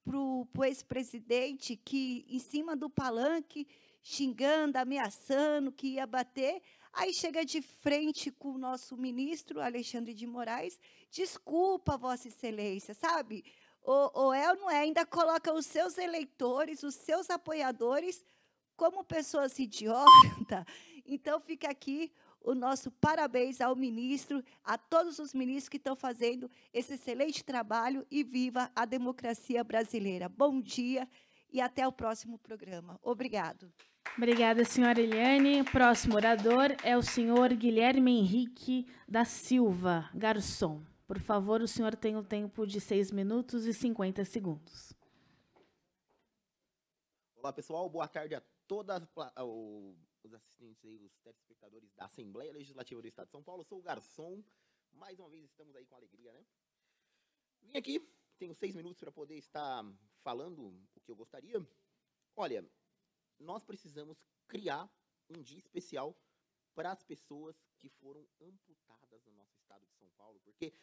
para o ex-presidente, que, em cima do palanque, xingando, ameaçando, que ia bater, aí chega de frente com o nosso ministro, Alexandre de Moraes, desculpa, Vossa Excelência, sabe? Ou é ou não é, ainda coloca os seus eleitores, os seus apoiadores, como pessoas idiotas. Então, fica aqui o nosso parabéns ao ministro, a todos os ministros que estão fazendo esse excelente trabalho, e viva a democracia brasileira. Bom dia e até o próximo programa. Obrigado. Obrigada, senhora Eliane. Próximo orador é o senhor Guilherme Henrique da Silva, garçom. Por favor, o senhor tem o tempo de 6 minutos e 50 segundos. Olá, pessoal. Boa tarde a todos os assistentes e os telespectadores da Assembleia Legislativa do Estado de São Paulo. Eu sou o garçom. Mais uma vez estamos aí com alegria, né? Vim aqui, tenho 6 minutos para poder estar falando o que eu gostaria. Olha, nós precisamos criar um dia especial para as pessoas que foram amputadas no nosso estado de São Paulo, porque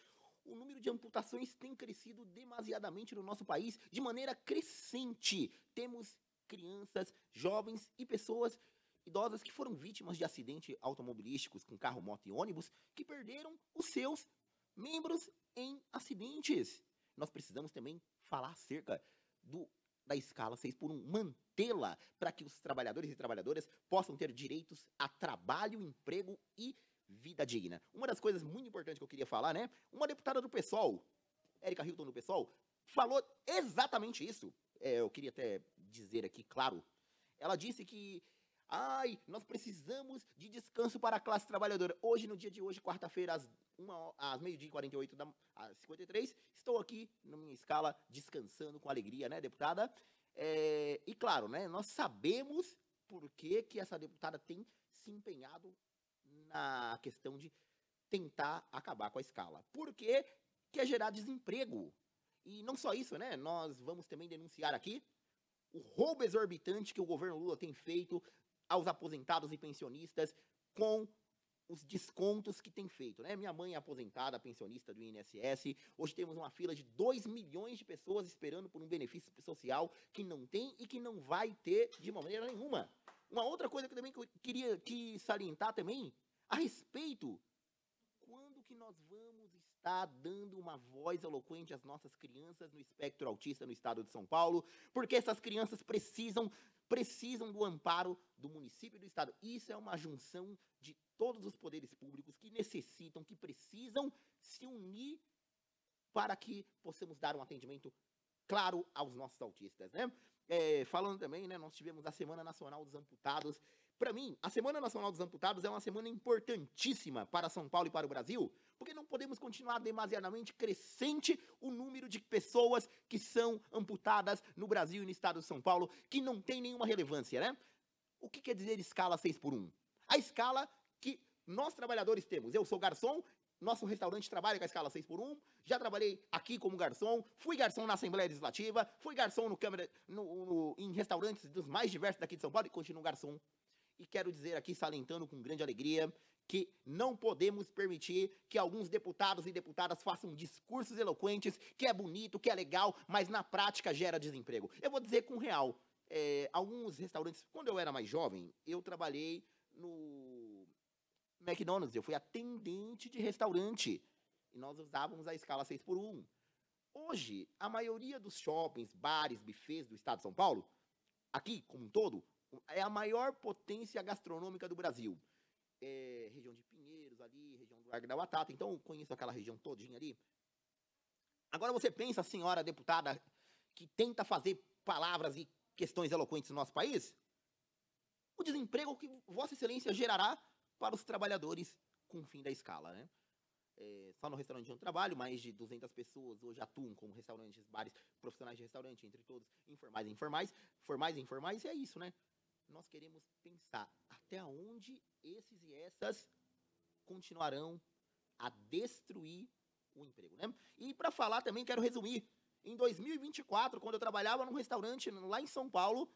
o número de amputações tem crescido demasiadamente no nosso país, de maneira crescente. Temos crianças, jovens e pessoas idosas que foram vítimas de acidentes automobilísticos com carro, moto e ônibus, que perderam os seus membros em acidentes. Nós precisamos também falar acerca da escala 6x1, mantê-la para que os trabalhadores e trabalhadoras possam ter direitos a trabalho, emprego e vida digna. Uma das coisas muito importantes que eu queria falar, né? Uma deputada do PSOL, Érica Hilton do PSOL, falou exatamente isso. Eu queria até dizer aqui, claro, ela disse que nós precisamos de descanso para a classe trabalhadora. Hoje, no dia de hoje, quarta-feira, às meio-dia e 48, às 53, estou aqui na minha escala, descansando com alegria, né, deputada? E claro, né, nós sabemos por que essa deputada tem se empenhado na questão de tentar acabar com a escala. Porque quer gerar desemprego. E não só isso, né? Nós vamos também denunciar aqui o roubo exorbitante que o governo Lula tem feito aos aposentados e pensionistas com os descontos que tem feito, né? Minha mãe é aposentada, pensionista do INSS. Hoje temos uma fila de 2 milhões de pessoas esperando por um benefício social que não tem e que não vai ter de maneira nenhuma. Uma outra coisa que eu também queria salientar também, a respeito, quando que nós vamos estar dando uma voz eloquente às nossas crianças no espectro autista no estado de São Paulo, porque essas crianças precisam do amparo do município e do estado. Isso é uma junção de todos os poderes públicos que necessitam, que precisam se unir para que possamos dar um atendimento claro aos nossos autistas, né? falando também, né, nós tivemos a Semana Nacional dos Amputados. Para mim, a Semana Nacional dos Amputados é uma semana importantíssima para São Paulo e para o Brasil, porque não podemos continuar demasiadamente crescente o número de pessoas que são amputadas no Brasil e no estado de São Paulo, que não tem nenhuma relevância, né? O que quer dizer escala 6x1? A escala que nós trabalhadores temos. Eu sou garçom, nosso restaurante trabalha com a escala 6x1, já trabalhei aqui como garçom, fui garçom na Assembleia Legislativa, fui garçom em restaurantes dos mais diversos daqui de São Paulo e continuo garçom. E quero dizer aqui, salentando com grande alegria, que não podemos permitir que alguns deputados e deputadas façam discursos eloquentes, que é bonito, que é legal, mas na prática gera desemprego. Eu vou dizer com real, alguns restaurantes, quando eu era mais jovem, eu trabalhei no McDonald's, eu fui atendente de restaurante, e nós usávamos a escala 6x1. Hoje, a maioria dos shoppings, bares, buffets do estado de São Paulo, aqui como um todo, é a maior potência gastronômica do Brasil. Região de Pinheiros ali, região do Largo da Batata, então eu conheço aquela região todinha ali. Agora você pensa, senhora deputada, que tenta fazer palavras e questões eloquentes no nosso país? O desemprego que Vossa Excelência gerará para os trabalhadores com o fim da escala, né? Só no restaurante onde eu trabalho, mais de 200 pessoas hoje atuam como restaurantes, bares, profissionais de restaurante, entre todos, informais e informais, formais e informais, e é isso, né? Nós queremos pensar até onde esses e essas continuarão a destruir o emprego, né? E para falar também, quero resumir. Em 2024, quando eu trabalhava num restaurante lá em São Paulo,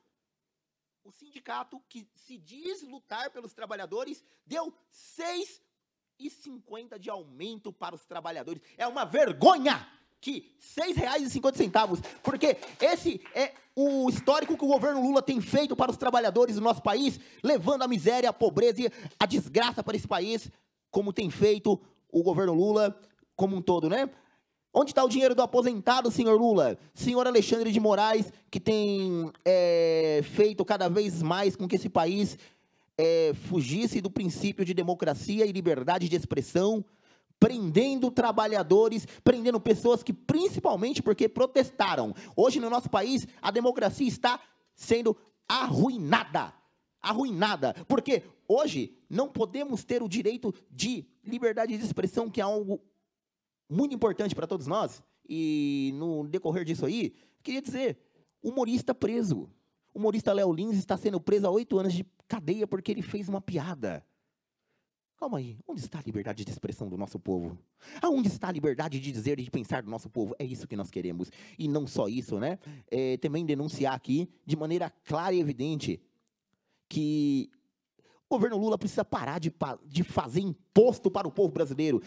o sindicato que se diz lutar pelos trabalhadores deu 6,50 de aumento para os trabalhadores. É uma vergonha que R$ 6,50, porque esse é o histórico que o governo Lula tem feito para os trabalhadores do nosso país, levando a miséria, a pobreza e a desgraça para esse país, como tem feito o governo Lula como um todo, né? Onde está o dinheiro do aposentado, senhor Lula? Senhor Alexandre de Moraes, que tem feito cada vez mais com que esse país fugisse do princípio de democracia e liberdade de expressão, prendendo trabalhadores, prendendo pessoas que, principalmente porque protestaram. Hoje, no nosso país, a democracia está sendo arruinada. Arruinada. Porque hoje não podemos ter o direito de liberdade de expressão, que é algo muito importante para todos nós. E no decorrer disso aí, queria dizer, humorista preso. O humorista Léo Lins está sendo preso há 8 anos de cadeia porque ele fez uma piada. Calma aí, onde está a liberdade de expressão do nosso povo? Aonde está a liberdade de dizer e de pensar do nosso povo? É isso que nós queremos. E não só isso, né? Também denunciar aqui, de maneira clara e evidente, que o governo Lula precisa parar de fazer imposto para o povo brasileiro.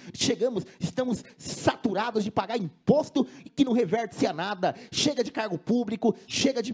Estamos saturados de pagar imposto que não reverte-se a nada. Chega de cargo público, chega de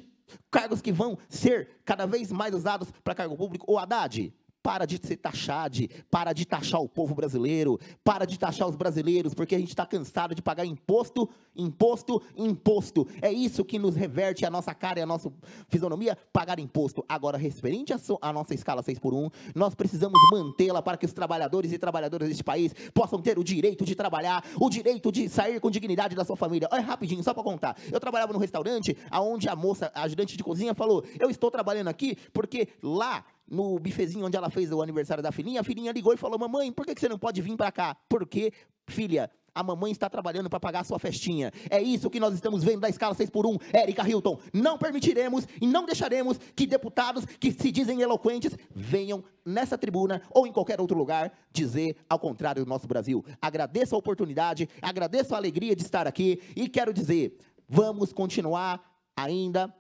cargos que vão ser cada vez mais usados para cargo público. Ô Haddad, para de ser taxade, para de taxar o povo brasileiro, para de taxar os brasileiros, porque a gente está cansado de pagar imposto, imposto, imposto. É isso que nos reverte a nossa cara e a nossa fisionomia, pagar imposto. Agora, referente à nossa escala 6x1, nós precisamos mantê-la para que os trabalhadores e trabalhadoras deste país possam ter o direito de trabalhar, o direito de sair com dignidade da sua família. Olha, rapidinho, só para contar. Eu trabalhava num restaurante, onde a moça, a ajudante de cozinha, falou, eu estou trabalhando aqui porque lá, no bifezinho onde ela fez o aniversário da filhinha, a filhinha ligou e falou, mamãe, por que você não pode vir para cá? Porque, filha, a mamãe está trabalhando para pagar a sua festinha. É isso que nós estamos vendo da escala 6x1. Érica Hilton, não permitiremos e não deixaremos que deputados que se dizem eloquentes venham nessa tribuna ou em qualquer outro lugar dizer ao contrário do nosso Brasil. Agradeço a oportunidade, agradeço a alegria de estar aqui e quero dizer, vamos continuar ainda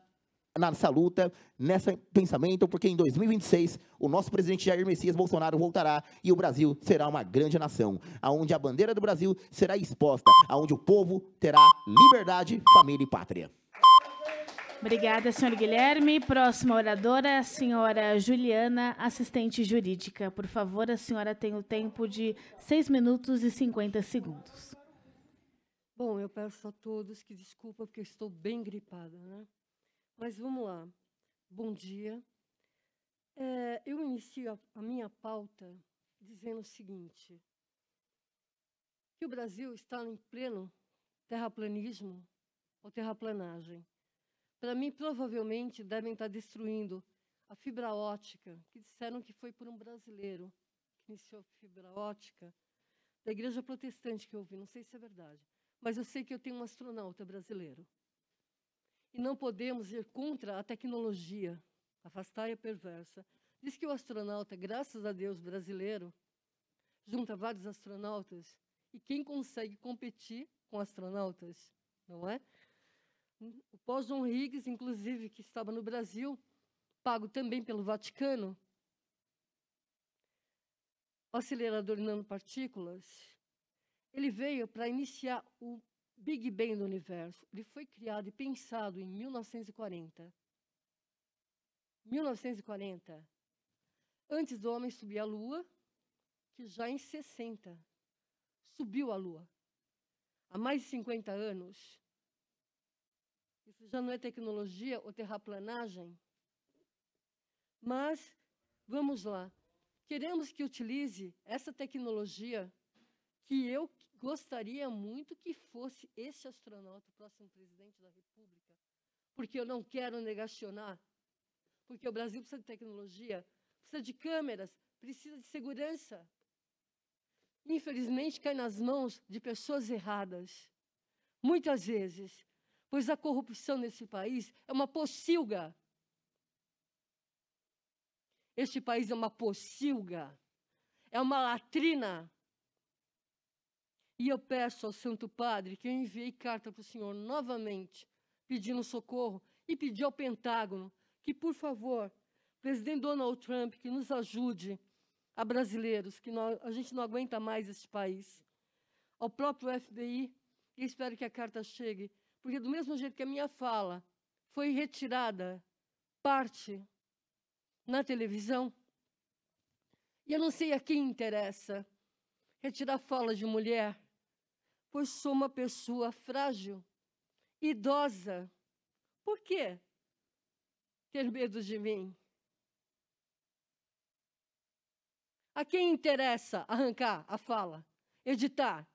nessa luta, nesse pensamento, porque em 2026 o nosso presidente Jair Messias Bolsonaro voltará e o Brasil será uma grande nação, onde a bandeira do Brasil será exposta, onde o povo terá liberdade, família e pátria. Obrigada, senhor Guilherme. Próxima oradora, a senhora Juliana, assistente jurídica. Por favor, a senhora tem o tempo de 6 minutos e 50 segundos. Bom, eu peço a todos que desculpa, porque eu estou bem gripada, né? Mas vamos lá. Bom dia. Eu inicio a minha pauta dizendo o seguinte, que o Brasil está em pleno terraplanismo ou terraplanagem. para mim, provavelmente, devem estar destruindo a fibra ótica, que disseram que foi por um brasileiro que iniciou a fibra ótica, da igreja protestante que eu ouvi, não sei se é verdade, mas eu sei que eu tenho um astronauta brasileiro. E não podemos ir contra a tecnologia, afastar a perversa. Diz que o astronauta, graças a Deus, brasileiro, junta vários astronautas, e quem consegue competir com astronautas, não é? O Paul John Higgs, inclusive, que estava no Brasil, pago também pelo Vaticano, o acelerador de nanopartículas, ele veio para iniciar o Big Bang do universo. Ele foi criado e pensado em 1940. 1940. Antes do homem subir à Lua, que já em 60 subiu à Lua. Há mais de 50 anos. Isso já não é tecnologia ou terraplanagem? Mas, vamos lá. Queremos que utilize essa tecnologia que eu gostaria muito que fosse esse astronauta, o próximo presidente da República, porque eu não quero negacionar, porque o Brasil precisa de tecnologia, precisa de câmeras, precisa de segurança. Infelizmente, cai nas mãos de pessoas erradas, muitas vezes, pois a corrupção nesse país é uma pocilga. Este país é uma pocilga, é uma latrina. E eu peço ao Santo Padre que eu enviei carta para o senhor novamente, pedindo socorro, e pedi ao Pentágono que, por favor, o presidente Donald Trump, que nos ajude a brasileiros, que a gente não aguenta mais esse país. Ao próprio FBI, e espero que a carta chegue, porque do mesmo jeito que a minha fala foi retirada parte na televisão, e eu não sei a quem interessa retirar fala de mulher, pois sou uma pessoa frágil, idosa. Por quê ter medo de mim? A quem interessa arrancar a fala, editar,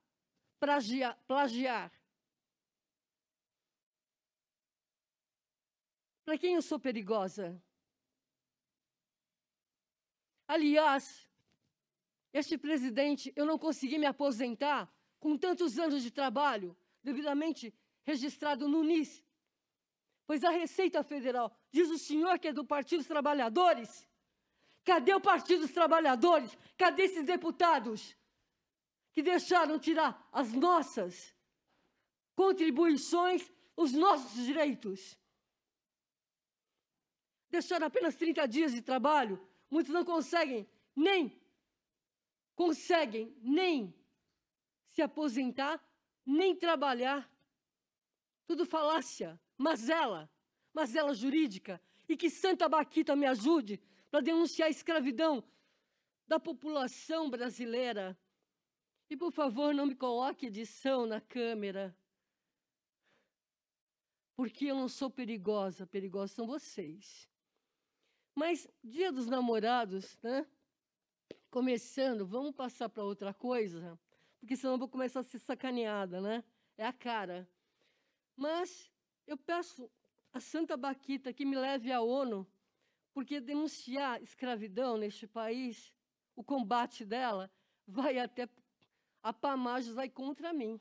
plagiar? Para quem eu sou perigosa? Aliás, este presidente, eu não consegui me aposentar com tantos anos de trabalho, devidamente registrado no NIS, pois a Receita Federal diz o senhor que é do Partido dos Trabalhadores. Cadê o Partido dos Trabalhadores? Cadê esses deputados que deixaram tirar as nossas contribuições, os nossos direitos? Deixaram apenas 30 dias de trabalho. Muitos não conseguem nem se aposentar, nem trabalhar. Tudo falácia, mazela jurídica. E que Santa Baquita me ajude para denunciar a escravidão da população brasileira. E, por favor, não me coloque edição na câmera, porque eu não sou perigosa, perigosos são vocês. Mas, Dia dos Namorados, né? Começando, vamos passar para outra coisa, porque senão eu vou começar a ser sacaneada, né? É a cara. Mas eu peço a Santa Baquita que me leve à ONU, porque denunciar escravidão neste país, o combate dela, vai até a PAMAGES, vai contra mim.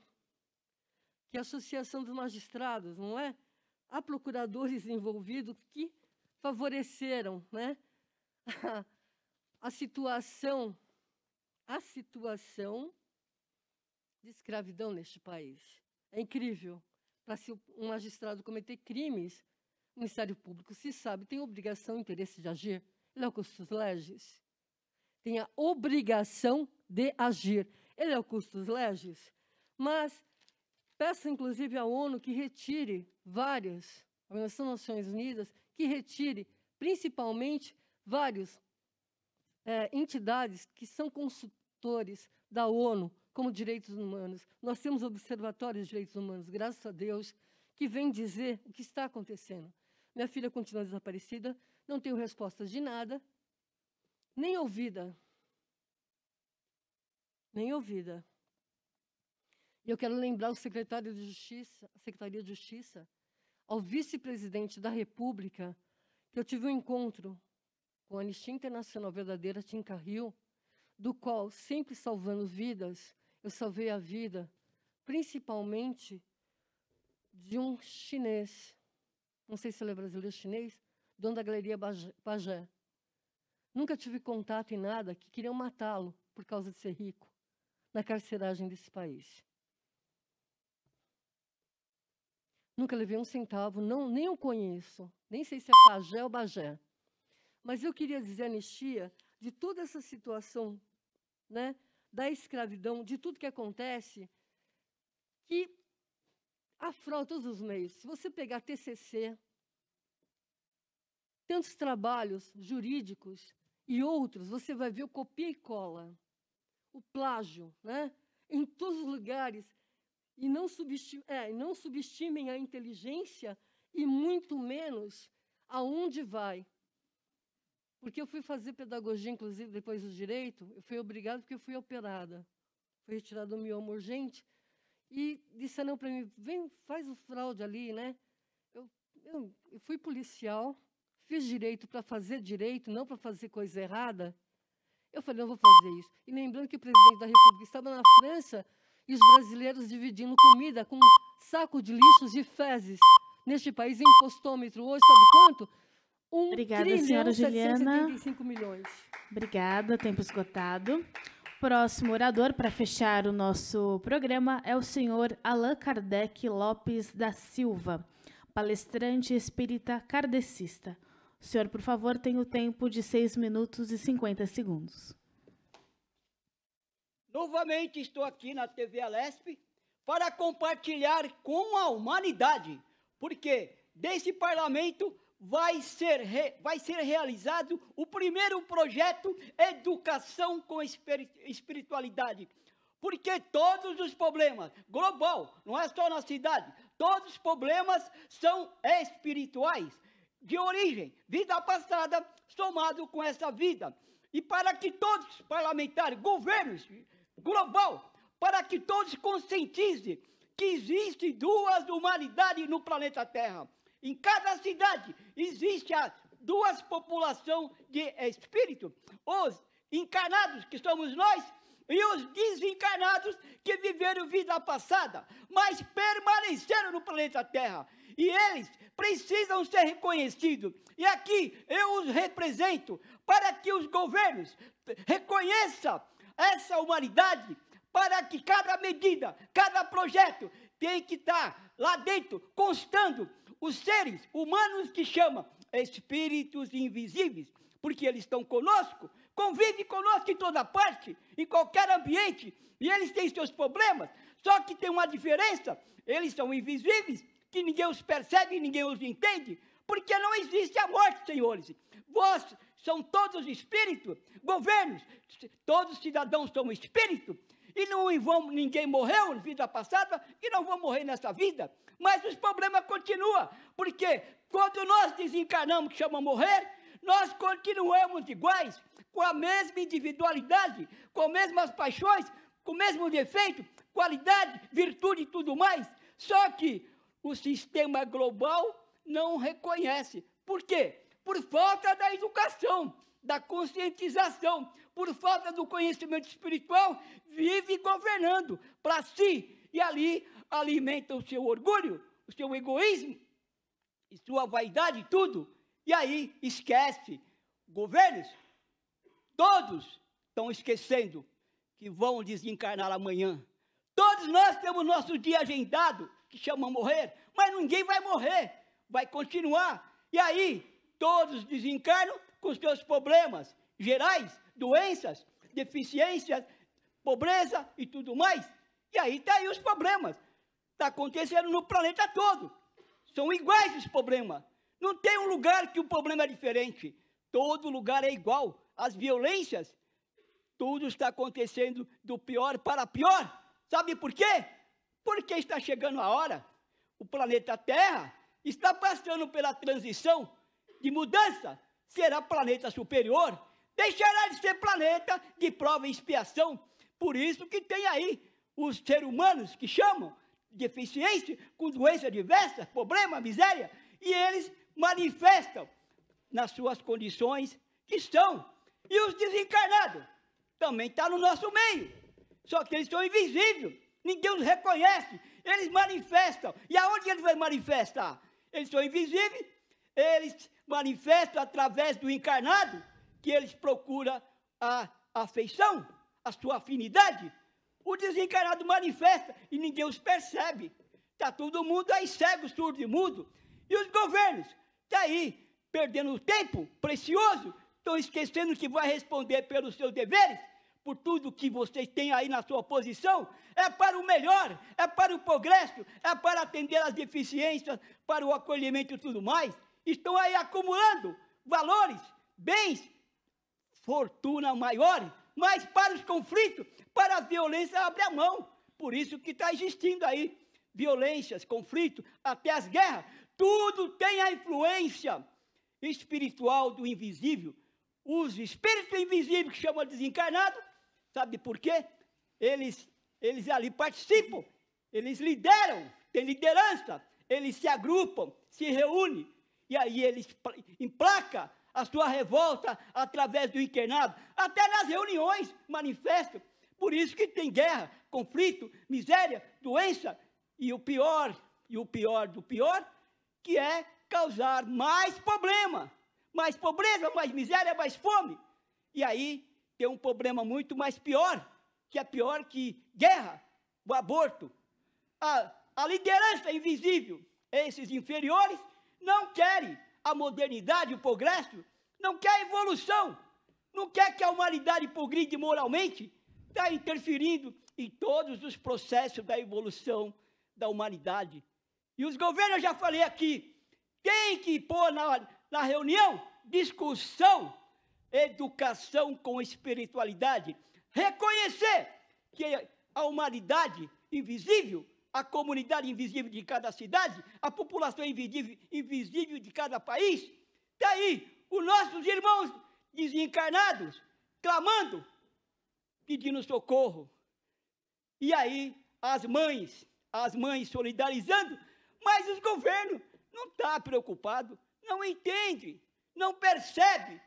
Que a Associação dos Magistrados, não é? Há procuradores envolvidos que favoreceram, né? a situação de escravidão neste país. É incrível. Para se um magistrado cometer crimes, o Ministério Público, se sabe, tem obrigação e interesse de agir. Ele é o custos legis. Tem a obrigação de agir. Ele é o custos legis. Mas peço, inclusive, à ONU que retire a Organização das Nações Unidas, que retire, principalmente, várias entidades que são consultores da ONU como direitos humanos. Nós temos observatórios de direitos humanos, graças a Deus, que vem dizer o que está acontecendo. Minha filha continua desaparecida, não tenho respostas de nada, nem ouvida. Nem ouvida. E eu quero lembrar o secretário de Justiça, a Secretaria de Justiça, ao vice-presidente da República que eu tive um encontro com a Anistia Internacional Verdadeira Tim Carril, do qual, sempre salvando vidas, eu salvei a vida, principalmente de um chinês, não sei se ele é brasileiro ou chinês, dono da Galeria Pajé. Nunca tive contato em nada, que queriam matá-lo por causa de ser rico, na carceragem desse país. Nunca levei um centavo, nem o conheço, nem sei se é Pajé ou Bagé. Mas eu queria dizer, Anistia, de toda essa situação, né, da escravidão, de tudo que acontece, que afronta todos os meios. Se você pegar TCC, tantos trabalhos jurídicos e outros, você vai ver o copia e cola, o plágio, né, em todos os lugares. E não subestimem a inteligência e muito menos aonde vai. Porque eu fui fazer pedagogia, inclusive, depois do direito, eu fui obrigada porque eu fui operada. Foi retirado o mioma urgente e disseram para mim, vem, faz o fraude ali, né? Eu fui policial, fiz direito para fazer direito, não para fazer coisa errada. Eu falei, não vou fazer isso. E lembrando que o presidente da República estava na França e os brasileiros dividindo comida com saco de lixos de fezes. Neste país, o impostômetro hoje, sabe quanto? Obrigada, senhora Juliana. 1,775 milhões. Obrigada, tempo esgotado. Próximo orador para fechar o nosso programa é o senhor Allan Kardec Lopes da Silva, palestrante espírita kardecista. O senhor, por favor, tem o tempo de 6 minutos e 50 segundos. Novamente estou aqui na TV Alesp para compartilhar com a humanidade, porque desse parlamento vai ser realizado o primeiro projeto Educação com Espiritualidade. Porque todos os problemas, global, não é só na cidade, todos os problemas são espirituais, de origem, vida passada, somado com essa vida. E para que todos os parlamentares, governos, global, para que todos conscientizem que existem duas humanidades no planeta Terra. Em cada cidade existe duas populações de espírito, os encarnados, que somos nós, e os desencarnados que viveram vida passada, mas permaneceram no planeta Terra. E eles precisam ser reconhecidos. E aqui eu os represento para que os governos reconheçam essa humanidade, para que cada medida, cada projeto tem que estar lá dentro, constando os seres humanos que chamam espíritos invisíveis, porque eles estão conosco, convivem conosco em toda parte, em qualquer ambiente, e eles têm seus problemas, só que tem uma diferença, eles são invisíveis, que ninguém os percebe, ninguém os entende, porque não existe a morte, senhores. Vós são todos espíritos, governos, todos cidadãos são espíritos, e ninguém morreu na vida passada e não vão morrer nessa vida. Mas os problemas continuam, porque quando nós desencarnamos, que chama morrer, nós continuamos iguais, com a mesma individualidade, com as mesmas paixões, com o mesmo defeito, qualidade, virtude e tudo mais. Só que o sistema global não reconhece. Por quê? Por falta da educação, da conscientização, por falta do conhecimento espiritual, vive governando para si. E ali alimenta o seu orgulho, o seu egoísmo, e sua vaidade e tudo. E aí esquece. Governos, todos estão esquecendo que vão desencarnar amanhã. Todos nós temos nosso dia agendado, que chama morrer, mas ninguém vai morrer, vai continuar. E aí todos desencarnam com seus problemas gerais, doenças, deficiências, pobreza e tudo mais. E aí está aí os problemas. Está acontecendo no planeta todo. São iguais os problemas. Não tem um lugar que o problema é diferente. Todo lugar é igual. As violências, tudo está acontecendo do pior para pior. Sabe por quê? Porque está chegando a hora. O planeta Terra está passando pela transição de mudança. Será planeta superior. Deixará de ser planeta de prova e expiação. Por isso que tem aí os seres humanos que chamam, deficiência, com doenças diversas, problema, miséria, e eles manifestam nas suas condições que estão. E os desencarnados também estão no nosso meio, só que eles são invisíveis, ninguém os reconhece, eles manifestam. E aonde eles vão manifestar? Eles são invisíveis, eles manifestam através do encarnado, que eles procuram a afeição, a sua afinidade. O desencarnado manifesta e ninguém os percebe. Está todo mundo aí cego, surdo e mudo. E os governos estão aí perdendo tempo precioso, estão esquecendo que vai responder pelos seus deveres, por tudo que vocês têm aí na sua posição. É para o melhor, é para o progresso, é para atender às deficiências, para o acolhimento e tudo mais. Estão aí acumulando valores, bens, fortuna maior, mas para os conflitos, para a violência, abre a mão. Por isso que está existindo aí violências, conflitos, até as guerras. Tudo tem a influência espiritual do invisível. Os espíritos invisíveis, que chamam de desencarnado, sabe por quê? Eles ali participam, eles lideram, têm liderança, eles se agrupam, se reúnem, e aí eles emplacam a sua revolta através do encarnado, até nas reuniões manifestam. Por isso que tem guerra, conflito, miséria, doença, e o pior do pior, que é causar mais problema, mais pobreza, mais miséria, mais fome. E aí tem um problema muito mais pior, que é pior que guerra, o aborto. A liderança invisível, esses inferiores, não querem a modernidade, o progresso, não quer a evolução, não quer que a humanidade progride moralmente, está interferindo em todos os processos da evolução da humanidade. E os governos, eu já falei aqui, tem que pôr na reunião discussão, educação com espiritualidade, reconhecer que a humanidade invisível, a comunidade invisível de cada cidade, a população invisível de cada país, está aí, os nossos irmãos desencarnados, clamando, pedindo socorro. E aí, as mães solidarizando, mas os governos não estão preocupados, não entendem, não percebe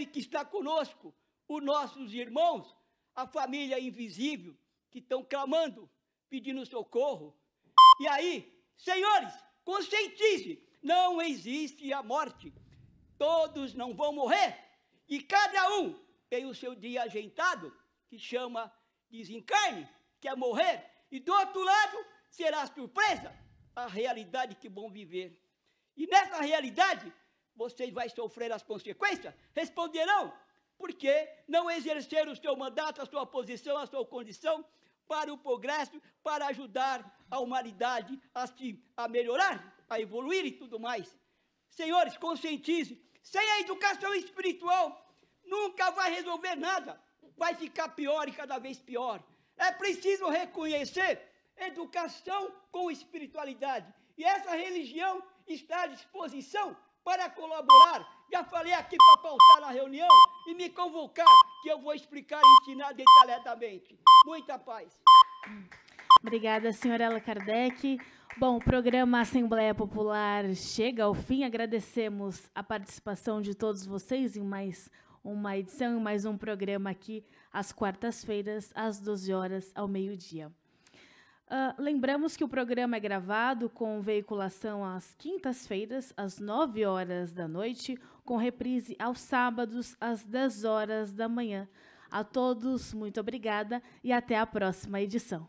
que está conosco os nossos irmãos, a família invisível, que estão clamando, pedindo socorro. E aí, senhores, conscientize, não existe a morte, todos não vão morrer, e cada um tem o seu dia ajeitado, que chama desencarne, que é morrer, e do outro lado será surpresa, a realidade que vão viver. E nessa realidade, vocês vão sofrer as consequências, responderão, porque não exerceram o seu mandato, a sua posição, a sua condição, para o progresso, para ajudar a humanidade a melhorar, a evoluir e tudo mais. Senhores, conscientize, sem a educação espiritual, nunca vai resolver nada, vai ficar pior e cada vez pior. É preciso reconhecer educação com espiritualidade, e essa religião está à disposição para colaborar. Já falei aqui para pautar na reunião e me convocar, que eu vou explicar e ensinar detalhadamente. Muita paz. Obrigada, senhora Allan Kardec. Bom, o programa Assembleia Popular chega ao fim. Agradecemos a participação de todos vocês em mais uma edição, em mais um programa aqui às quartas-feiras, às 12 horas, ao meio-dia. Lembramos que o programa é gravado com veiculação às quintas-feiras, às 9 horas da noite, com reprise aos sábados, às 10 horas da manhã. A todos, muito obrigada e até a próxima edição.